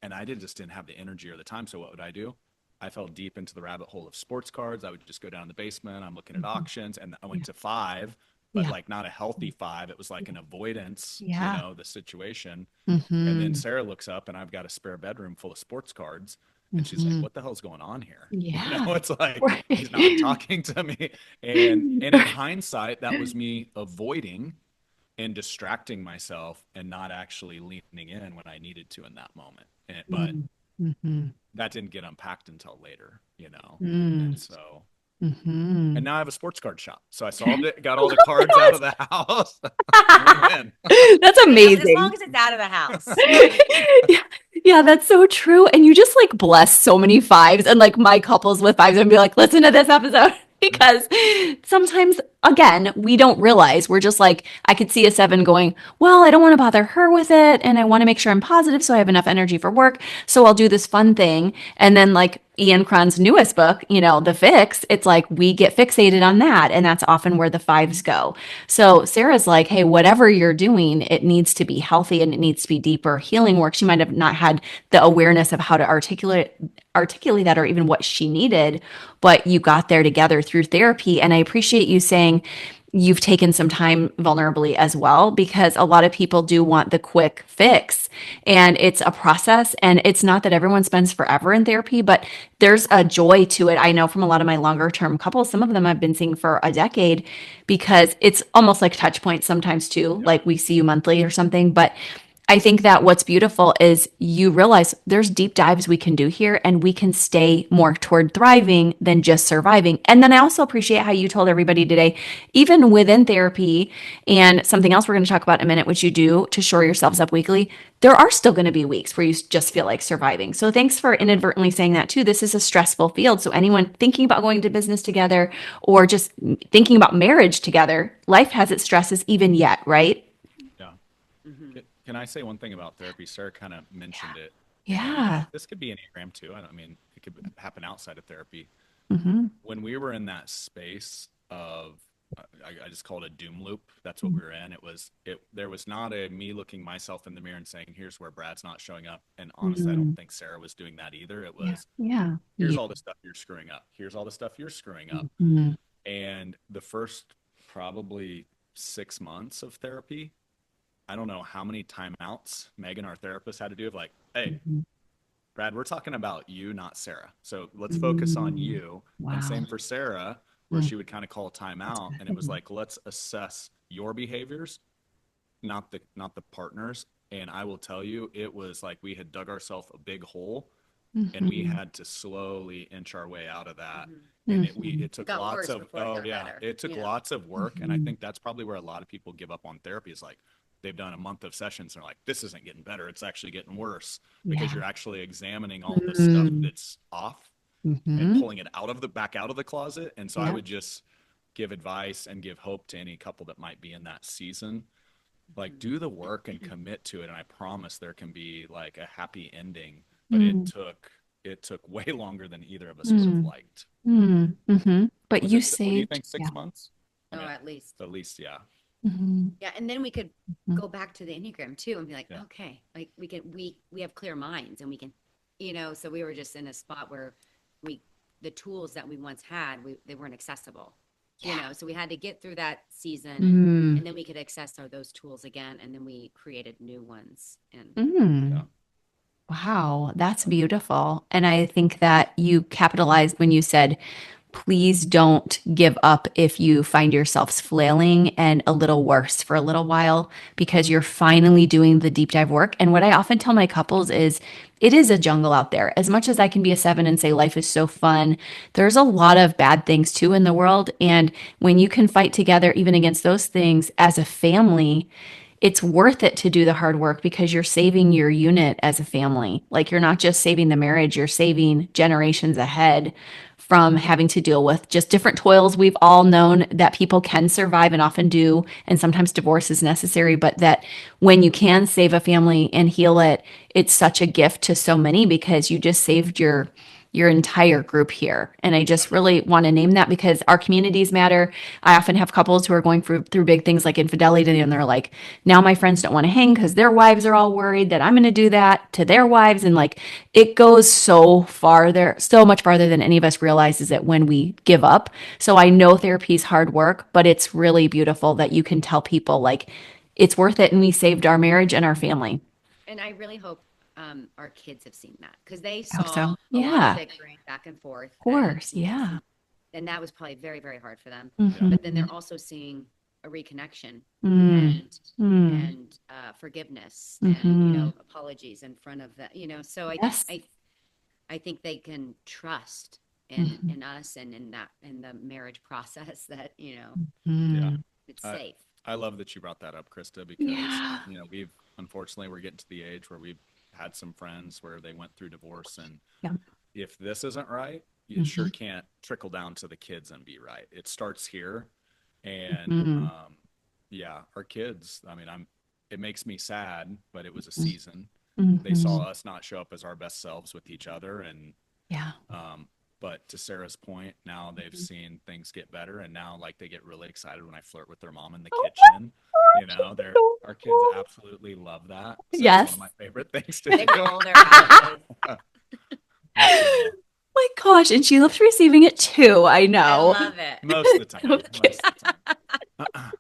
And just didn't have the energy or the time. So what would I do? I fell deep into the rabbit hole of sports cards. I would just go down in the basement. I'm looking at Mhm. auctions, and I Yeah. went to five, but Yeah. like not a healthy five. It was like an avoidance, Yeah. the situation. And then Mm-hmm. Sarah looks up, and I've got a spare bedroom full of sports cards. And she's like, Mm-hmm. what the hell's going on here? Yeah. It's like Right. he's not talking to me. And in hindsight, that was me avoiding and distracting myself and not actually leaning in when I needed to in that moment. But Mm-hmm. that didn't get unpacked until later. Mm-hmm. And so, Mm-hmm. and now I have a sports card shop. So I solved it, got all the cards out of the house. Win win. That's As long amazing. as it's out of the house, right? Yeah, yeah, that's so true. And you just like bless so many fives and like my couples with fives and be like, listen to this episode because sometimes, again, we don't realize we're just like, I could see a seven going, well, I don't want to bother her with it. And I want to make sure I'm positive so I have enough energy for work. So I'll do this fun thing. And then, like Ian Cron's newest book, The Fix, it's like we get fixated on that. And that's often where the fives go. So Sarah's like, hey, whatever you're doing, it needs to be healthy and it needs to be deeper healing work. She might have not had the awareness of how to articulate that or even what she needed, but you got there together through therapy. And I appreciate you saying you've taken some time vulnerably as well, because a lot of people do want the quick fix and it's a process. And it's not that everyone spends forever in therapy, but there's a joy to it. I know from a lot of my longer term couples, some of them I've been seeing for a decade because it's almost like touch points sometimes too, Yep. like we see you monthly or something. But I think that what's beautiful is you realize there's deep dives we can do here and we can stay more toward thriving than just surviving. And then I also appreciate how you told everybody today, even within therapy and something else we're going to talk about in a minute, which you do to shore yourselves up weekly, there are still going to be weeks where you just feel like surviving. So thanks for inadvertently saying that too. This is a stressful field. So anyone thinking about going to business together or just thinking about marriage together, life has its stresses even yet, right? Yeah. Mm-hmm. Can I say one thing about therapy? Sarah kind of mentioned it, and Yeah. this could be Enneagram too. I mean, it could happen outside of therapy. Mm-hmm. When we were in that space of, I just call it a doom loop. That's what we were in. There was not a me looking myself in the mirror and saying, here's where Brad's not showing up. And honestly, I don't Mm-hmm. think Sarah was doing that either. It Yeah. was, Yeah. here's Yeah. all the stuff you're screwing up. Here's all the stuff you're screwing up. Mm-hmm. And the first probably 6 months of therapy, I don't know how many timeouts Megan, our therapist, had to do of like, hey, Mm-hmm. Brad, we're talking about you, not Sarah. So let's focus on Mm-hmm. you. And Wow. same for Sarah, where Mm. she would kind of call time That's out. And it was good. like, let's assess your behaviors, not the partners. And I will tell you, it was like we had dug ourselves a big hole and we Mm-hmm. had to slowly inch our way out of that. Mm-hmm. And Mm-hmm. it It took got lots worse of, before it oh got yeah, better. it took Yeah. lots of work. And I Mm-hmm. think that's probably where a lot of people give up on therapy is like, they've done a month of sessions and they're like, this isn't getting better. It's actually getting worse because Yeah. you're actually examining all the stuff Mm-hmm. that's off and Mm-hmm. pulling it back out of the closet. And so I Yeah. would just give advice and give hope to any couple that might be in that season. Like Mm-hmm. do the work and commit to it. And I promise there can be like a happy ending, but Mm-hmm. it took way longer than either of us would have Mm-hmm. liked. Mm-hmm. But Was you it, what do you saved, think, yeah. 6 months? I Oh, mean, at least. at least, yeah. Mm-hmm. Yeah, and then we could Mm-hmm. go back to the Enneagram too and be like, Yeah. okay, like we have clear minds and we can, so we were just in a spot where we the tools that we once had, they weren't accessible. Yeah. So we had to get through that season Mm-hmm. and then we could access those tools again and then we created new ones and Mm. Yeah. Wow, that's beautiful. And I think that you capitalized when you said, please don't give up if you find yourselves flailing and a little worse for a little while because you're finally doing the deep dive work. And what I often tell my couples is it is a jungle out there. As much as I can be a seven and say life is so fun, there's a lot of bad things too in the world. And when you can fight together, even against those things as a family, it's worth it to do the hard work because you're saving your unit as a family. Like you're not just saving the marriage, you're saving generations ahead from having to deal with just different toils we've all known that people can survive and often do. And sometimes divorce is necessary, but that when you can save a family and heal it, it's such a gift to so many because you just saved your entire group here. And I just really want to name that because our communities matter. I often have couples who are going through big things like infidelity, and they're like, now my friends don't want to hang because their wives are all worried that I'm going to do that to their wives. And like, it goes so farther, so much farther than any of us realizes it when we give up. So I know therapy is hard work, but it's really beautiful that you can tell people like, it's worth it. And we saved our marriage and our family. And I really hope our kids have seen that because they I hope saw so. a lot Yeah, of of bickering back and forth, course. Yeah. and that was probably very, very hard for them. Yeah. But then Mhm. they're also seeing a reconnection Mm. and Mm. forgiveness and Mhm. apologies in front of the So Yes. I think they can trust Mhm. in us and in the marriage process that Yeah. Mm. it's I, safe. I love that you brought that up, Krista, because, Yeah. we're getting to the age where we've had some friends where they went through divorce. And Yeah. if this isn't right, it sure Mhm. can't trickle down to the kids and be right. It starts here. And, Mhm. yeah, our kids, I mean, it makes me sad, but it was a Mhm. season. They saw Mhm. us not show up as our best selves with each other. And, Yeah. but to Sarah's point, now they've seen things get better, and now like they get really excited when I flirt with their mom in the Oh my kitchen. gosh, it's They're so our kids cool. absolutely love that. So it's one Yes. of my favorite things to They do. roll their eyes. So My gosh, and she loves receiving it too. I I know. love it. most of the time, Okay. most of the time.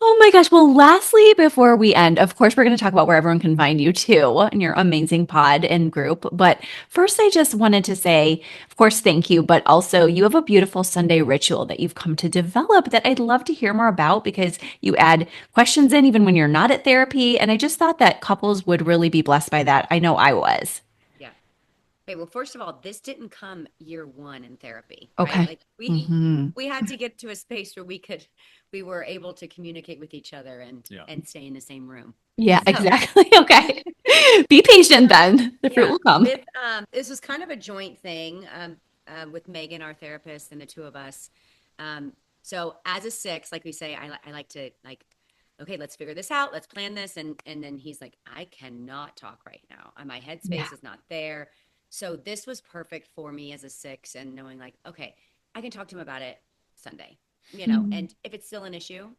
Oh my gosh. Well, lastly, before we end, of course, we're going to talk about where everyone can find you too and your amazing pod and group. But first, I just wanted to say, of course, thank you. But also, you have a beautiful Sunday ritual that you've come to develop that I'd love to hear more about because you add questions in even when you're not at therapy. And I just thought that couples would really be blessed by that. I know I was. Yeah. Okay, well, first of all, this didn't come year one in therapy, right? Okay. Like we Hmm. we had to get to a space where we were able to communicate with each other Yeah. and stay in the same room. Yeah, So exactly. Okay. Be patient then. The fruit yeah, will come. with this was kind of a joint thing with Megan, our therapist, and the two of us. Um, so as a six, like we say, I like to like, okay, let's figure this out, let's plan this, and then he's like, I cannot talk right now. My Yeah. headspace is not there. So this was perfect for me as a six, and knowing like, okay, I can talk to him about it Sunday, Mm. and if it's still an issue,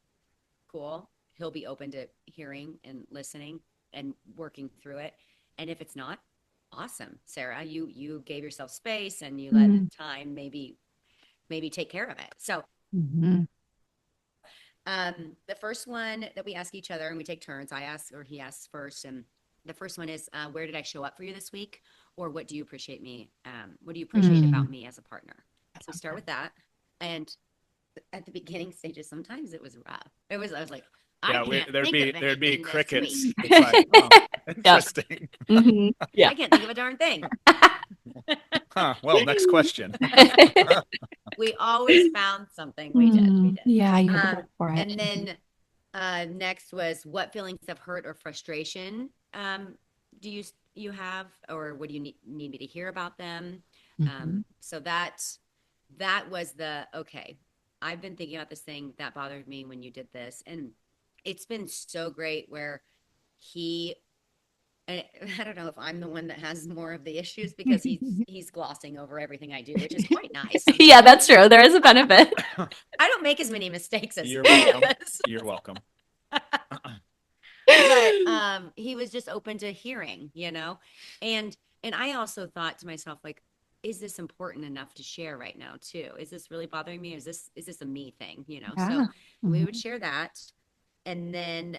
cool. He'll be open to hearing and listening and working through it. And if it's not, awesome, Sarah, you gave yourself space and you let Mm. time maybe take care of it. So Mhm. the first one that we ask each other and we take turns, I ask or he asks first, and the first one is where did I show up for you this week, or what do you appreciate me? What do you appreciate Mm. about me as a partner? So we start with that, and at the beginning stages, sometimes it was rough. I was like, I Yeah, can't there'd think of be anything this crickets. week. It's like, oh, Yep. interesting. Hmm. Yeah. I can't think of a darn thing. Huh. Well, next question. We always found something. We did. We did. Yeah, you had to Um, work for it. and then next was what feelings of hurt or frustration do you have, or what do you need me to hear about them? Mhm. So that was the okay. I've been thinking about this thing that bothered me when you did this, and it's been so great where he and I don't know if I'm the one that has more of the issues because he's glossing over everything I do, which is quite nice Yeah, sometimes. that's true. There is a benefit. I don't make as many mistakes as You're he welcome. does. You're welcome. But he was just open to hearing, and I also thought to myself, like, is this important enough to share right now too? Is this really bothering me? Is this a me thing, so Yeah. we would Mhm. share that. And then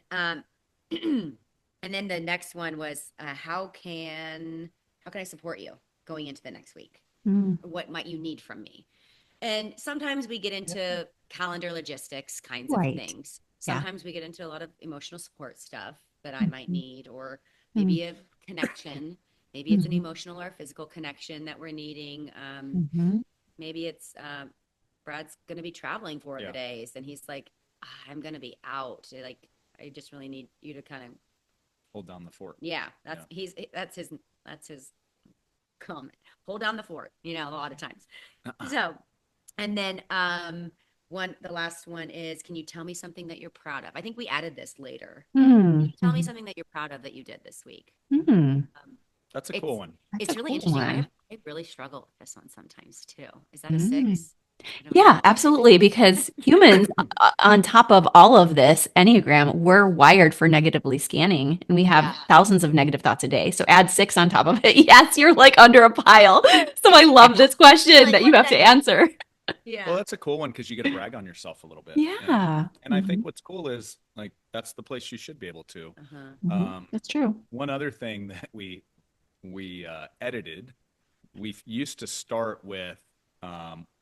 and then the next one was how can I support you going into the next week? Mm. What might you need from me? And sometimes we get Yeah. into calendar logistics kinds of Right. things. Yeah. Sometimes we get into a lot of emotional support stuff that I might Mhm. need, or Mm. maybe a connection. Maybe it's an Mhm. emotional or physical connection that we're needing. Mhm. Maybe it's Brad's going to be traveling for the Yeah. days, and he's like, I'm going to be out. Like, I just really need you to kind of, Hold down the fort. yeah, that's his comment. Hold down the fort, a lot of times. So, and then the last one is, can you tell me something that you're proud of? I think we added this later. Can you tell me Mm-hmm. something that you're proud of that you did this week? Mm-hmm. Um, That's a cool it's one. That's a it's really cool interesting. one. I really struggle with this one sometimes too. Is that a Mm. six? I don't Yeah, know. absolutely. Because humans, on top of all of this Enneagram, we're wired for negatively scanning, and we have Yeah. thousands of negative thoughts a day. So add six on top of it. Yes, you're like under a pile. So I love this question Like, that what you did have I to do? answer. Well, Yeah. that's a cool one because you get to brag on yourself a little bit. Yeah. And I think what's cool is like that's the place you should be able to. Uh-huh. That's true. One other thing that we edited, we used to start with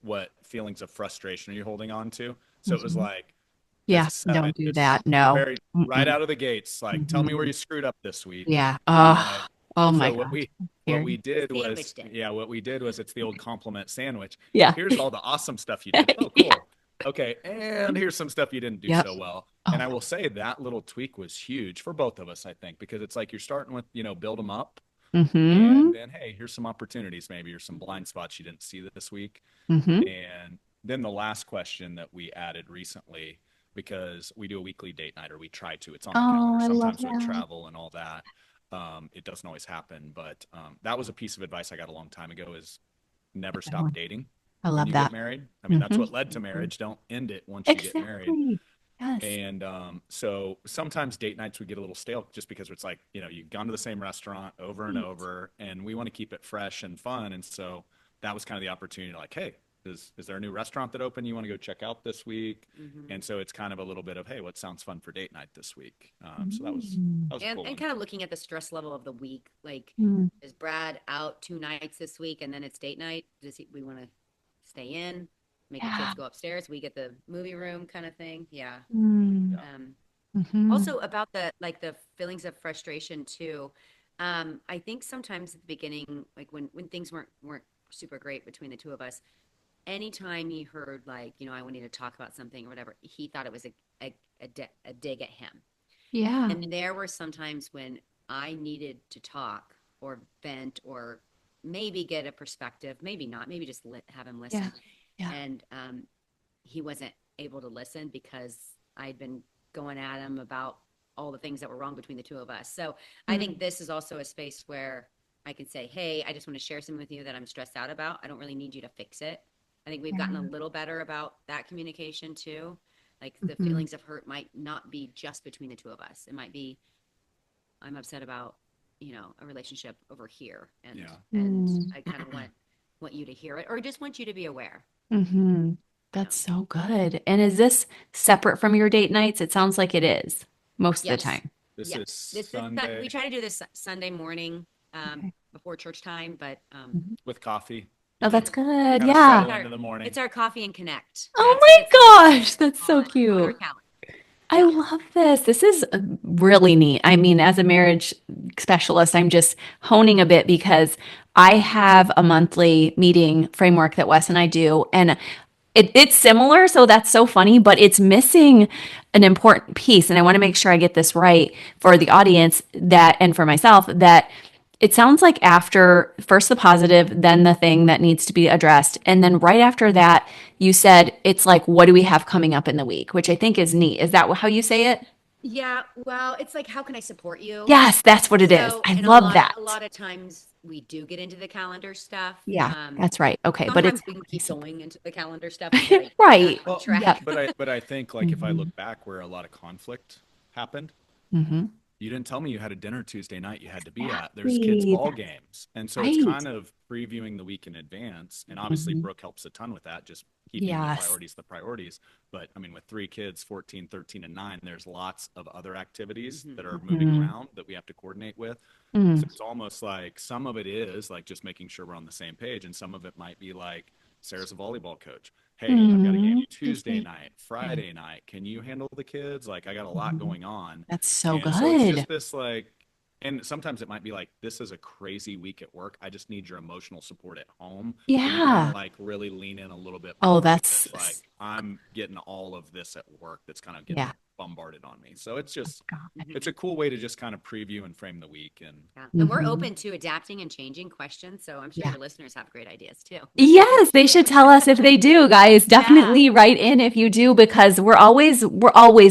what feelings of frustration are you holding on to? So it was Mhm. like as Yeah, a seven, don't do just that. No. very right Mm-mm. out of the gates, like tell me where Mhm. you screwed up this week. Yeah. Uh, Oh, oh my so gosh. what Scary. we did was Sandwiched it. yeah, what we did was it's the old compliment sandwich. Yeah. Here's all the awesome stuff you did. Oh, Yeah. cool. Okay, and here's some stuff you didn't do Yep. so well. And Oh. I will say that little tweak was huge for both of us, I think, because it's like you're starting with, build them up. Mm-hmm. And then, hey, here's some opportunities, maybe, or some blind spots you didn't see this week. Mm-hmm. And then the last question that we added recently, because we do a weekly date night, or we try to, it's on the Oh, calendar. I love Sometimes with that. travel and all that, it doesn't always happen. But that was a piece of advice I got a long time ago is never Good stop one. dating I when love you get that. married. I mean, that's Mm-hmm. what led to marriage. Don't end it once you get married. Exactly. Yes. And so sometimes date nights would get a little stale just because it's like, you've gone to the same restaurant over and Right. over, and we want to keep it fresh and fun. And so that was kind of the opportunity to like, hey, is there a new restaurant that opened you want to go check out this week? Mm-hmm. And so it's kind of a little bit of, hey, what sounds fun for date night this week? So that was Mm. that was a cool And one. kind of looking at the stress level of the week. Like, Mm. is Brad out 2 nights this week and then it's date night? We want to stay in, make the Yeah. kids go upstairs? We get the movie room kind of thing. Yeah. Mm. Yeah. Mm-hmm. Also about the feelings of frustration too. I think sometimes at the beginning, like when things weren't super great between the two of us, anytime he heard like, I wanted to talk about something or whatever, he thought it was a dig at him. Yeah. And there were some times when I needed to talk or vent or maybe get a perspective, maybe not, maybe just have him Yeah. listen. Yeah. And he wasn't able to listen because I'd been going at him about all the things that were wrong between the two of us. So I Mm. think this is also a space where I can say, hey, I just want to share something with you that I'm stressed out about. I don't really need you to fix it. I think we've gotten a Yeah. little better about that communication too. Like the Mm-hmm. feelings of hurt might not be just between the two of us. It might be I'm upset about, a relationship over here, and Yeah. Mm. I kind of want you to hear it, or just want you to be aware. Mm-hmm. You That's know. so good. And is this separate from your date nights? It sounds like it is most of the Yes. time. This Yeah. is This we Sunday try to do this Sunday morning Okay. before church time, but Mhm. with coffee. Oh, Kind that's of good. kind of Yeah. settle into the morning. it's our coffee and connect. Oh It's my gosh, that's so on our cute. calendar. I Yeah. love this. This is really neat. I mean, as a marriage specialist, I'm just honing a bit because I have a monthly meeting framework that Wes and I do, and it's similar. So that's so funny, but it's missing an important piece. And I want to make sure I get this right for the audience that, and for myself, that it sounds like after first the positive, then the thing that needs to be addressed. And then right after that, you said it's like, what do we have coming up in the week? Which I think is neat. Is that how you say it? Yeah, well, it's like, how can I support you? Yes, that's what it is. So, I and love a that. lot of times we do get into the calendar stuff. Yeah, that's right. Okay. But it's Sometimes we can keep going into the calendar stuff and get back right. on Well, Yep. track. but I think like if I Hmm. look back where a lot of conflict happened, Hmm. you didn't tell me you had a dinner Tuesday night you had to be at. There's kids' Exactly. ball That's games. And so it's right. kind of previewing the week in advance. And obviously Hmm. Brooke helps a ton with that, just keeping Yes. the priorities. But I mean, with three kids, 14, 13, and 9, there's lots of other activities that are moving Hmm. around that we have to coordinate with. So Mm. it's almost like some of it is like just making sure we're on the same page. And some of it might be like Sarah's a volleyball coach. Hey, I've got a game Mm. I Tuesday see. night, Yeah. Friday night. Can you handle the kids? Like, I got a lot Mhm. going on. That's so And so it's good. just this like, and sometimes it might be like, this is a crazy week at work. I just need your emotional support at home. Can you kind of Yeah. like really lean in a little bit Oh, more? that's Because like I'm getting all of this at work that's kind of yeah. getting bombarded on me. So it's just, God. it's a cool way to just kind of preview and frame the week. And Yeah. And we're Mhm. open to adapting and changing questions. So I'm sure Yeah. your listeners have great ideas too. Yes, they should tell us if they do, guys. Definitely write in if you do, because we're always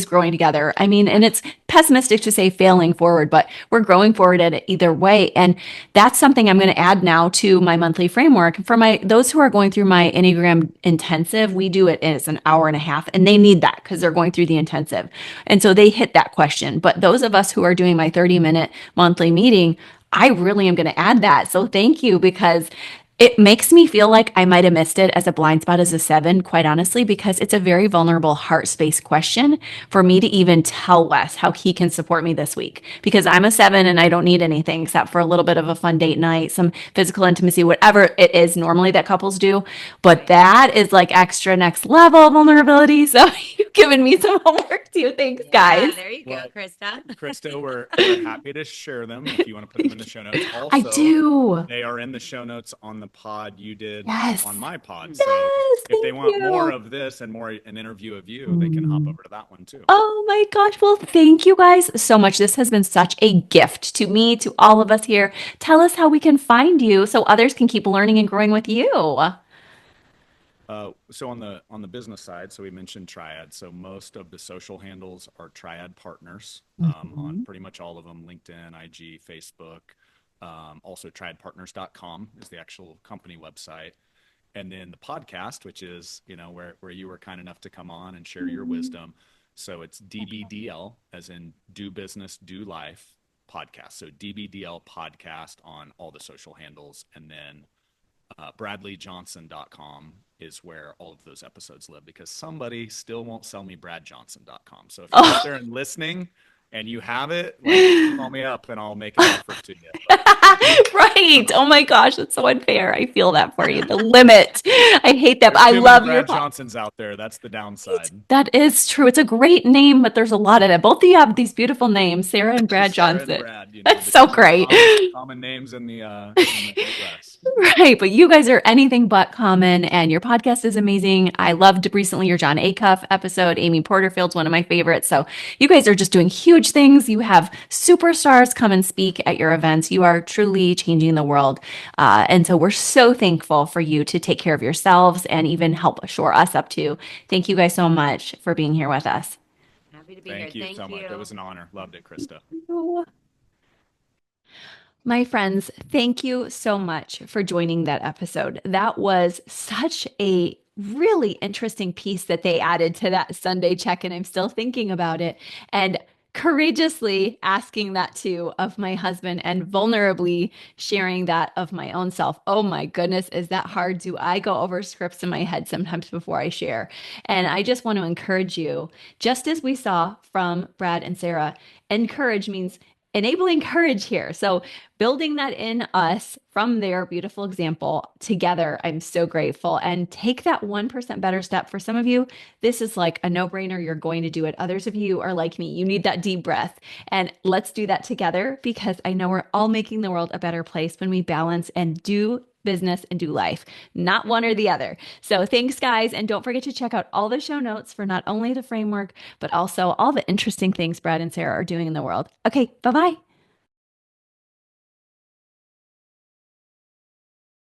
growing together. I mean, and it's pessimistic to say failing forward, but we're growing forward at it either way. And that's something I'm going to add now to my monthly framework. For my those who are going through my Enneagram intensive, we do it as an hour and a half, and they need that because they're going through the intensive. And so they hit that question. But those of us who are doing my 30-minute monthly meeting, I really am going to add that. So thank you, because it makes me feel like I might have missed it as a blind spot as a 7, quite honestly, because it's a very vulnerable heart space question for me to even tell Wes how he can support me this week. Because I'm a 7 and I don't need anything except for a little bit of a fun date night, some physical intimacy, whatever it is normally that couples do. But that is like extra next level vulnerability. So you've given me some homework too. Thanks, guys. There you go, Well, Krista. Krista, we're happy to share them if you want to put them in the show notes. I Also, do. they are in the show notes on the pod you did Yes. on my pod. So Yes. if they Thank want more you. of this and more an interview of you, they can hop over to that one too. Oh my gosh. Well, thank you guys so much. This has been such a gift to me, to all of us here. Tell us how we can find you so others can keep learning and growing with you. So on the business side, so we mentioned Triad. So most of the social handles are Triad partners on pretty much all of them: LinkedIn, IG, Facebook. Also, triadpartners.com is the actual company website. And then the podcast, which is, where you were kind enough to come on and share your wisdom. So it's DBDL, as in Do Business, Do Life podcast. So DBDL podcast on all the social handles. And then bradleyjohnson.com is where all of those episodes live, because somebody still won't sell me bradjohnson.com. So if you're out there and listening and you have it, like, call me up and I'll make an offer to you. Right. Oh my gosh, that's so unfair. I feel that for you. The limit. I hate that, but There's I too many love your Brad podcast. Johnsons out there. That's the downside. That is true. It's a great name, but there's a lot of it. Both of you have these beautiful names, Sarah and Brad Sarah and Johnson. Brad, That's the so two great. common names in the Midwest. Right, but you guys are anything but common, and your podcast is amazing. I loved recently your John Acuff episode. Amy Porterfield's one of my favorites. So you guys are just doing huge things. You have superstars come and speak at your events. You are truly changing the world. And so we're so thankful for you to take care of yourselves and even help shore us up too. Thank you guys so much for being here with us. Happy to be Thank here. you so much. It was an honor. Loved it, Krista. My friends, thank you so much for joining that episode. That was such a really interesting piece that they added to that Sunday check-in. I'm still thinking about it and courageously asking that too of my husband and vulnerably sharing that of my own self. Oh my goodness, is that hard? Do I go over scripts in my head sometimes before I share? And I just want to encourage you, just as we saw from Brad and Sarah, encourage means enabling courage here. So building that in us from their beautiful example together, I'm so grateful. And take that 1% better step. For some of you, this is like a no-brainer. You're going to do it. Others of you are like me. You need that deep breath. And let's do that together, because I know we're all making the world a better place when we balance and do business and do life, not one or the other. So thanks, guys. And don't forget to check out all the show notes for not only the framework, but also all the interesting things Brad and Sarah are doing in the world. Okay, bye-bye.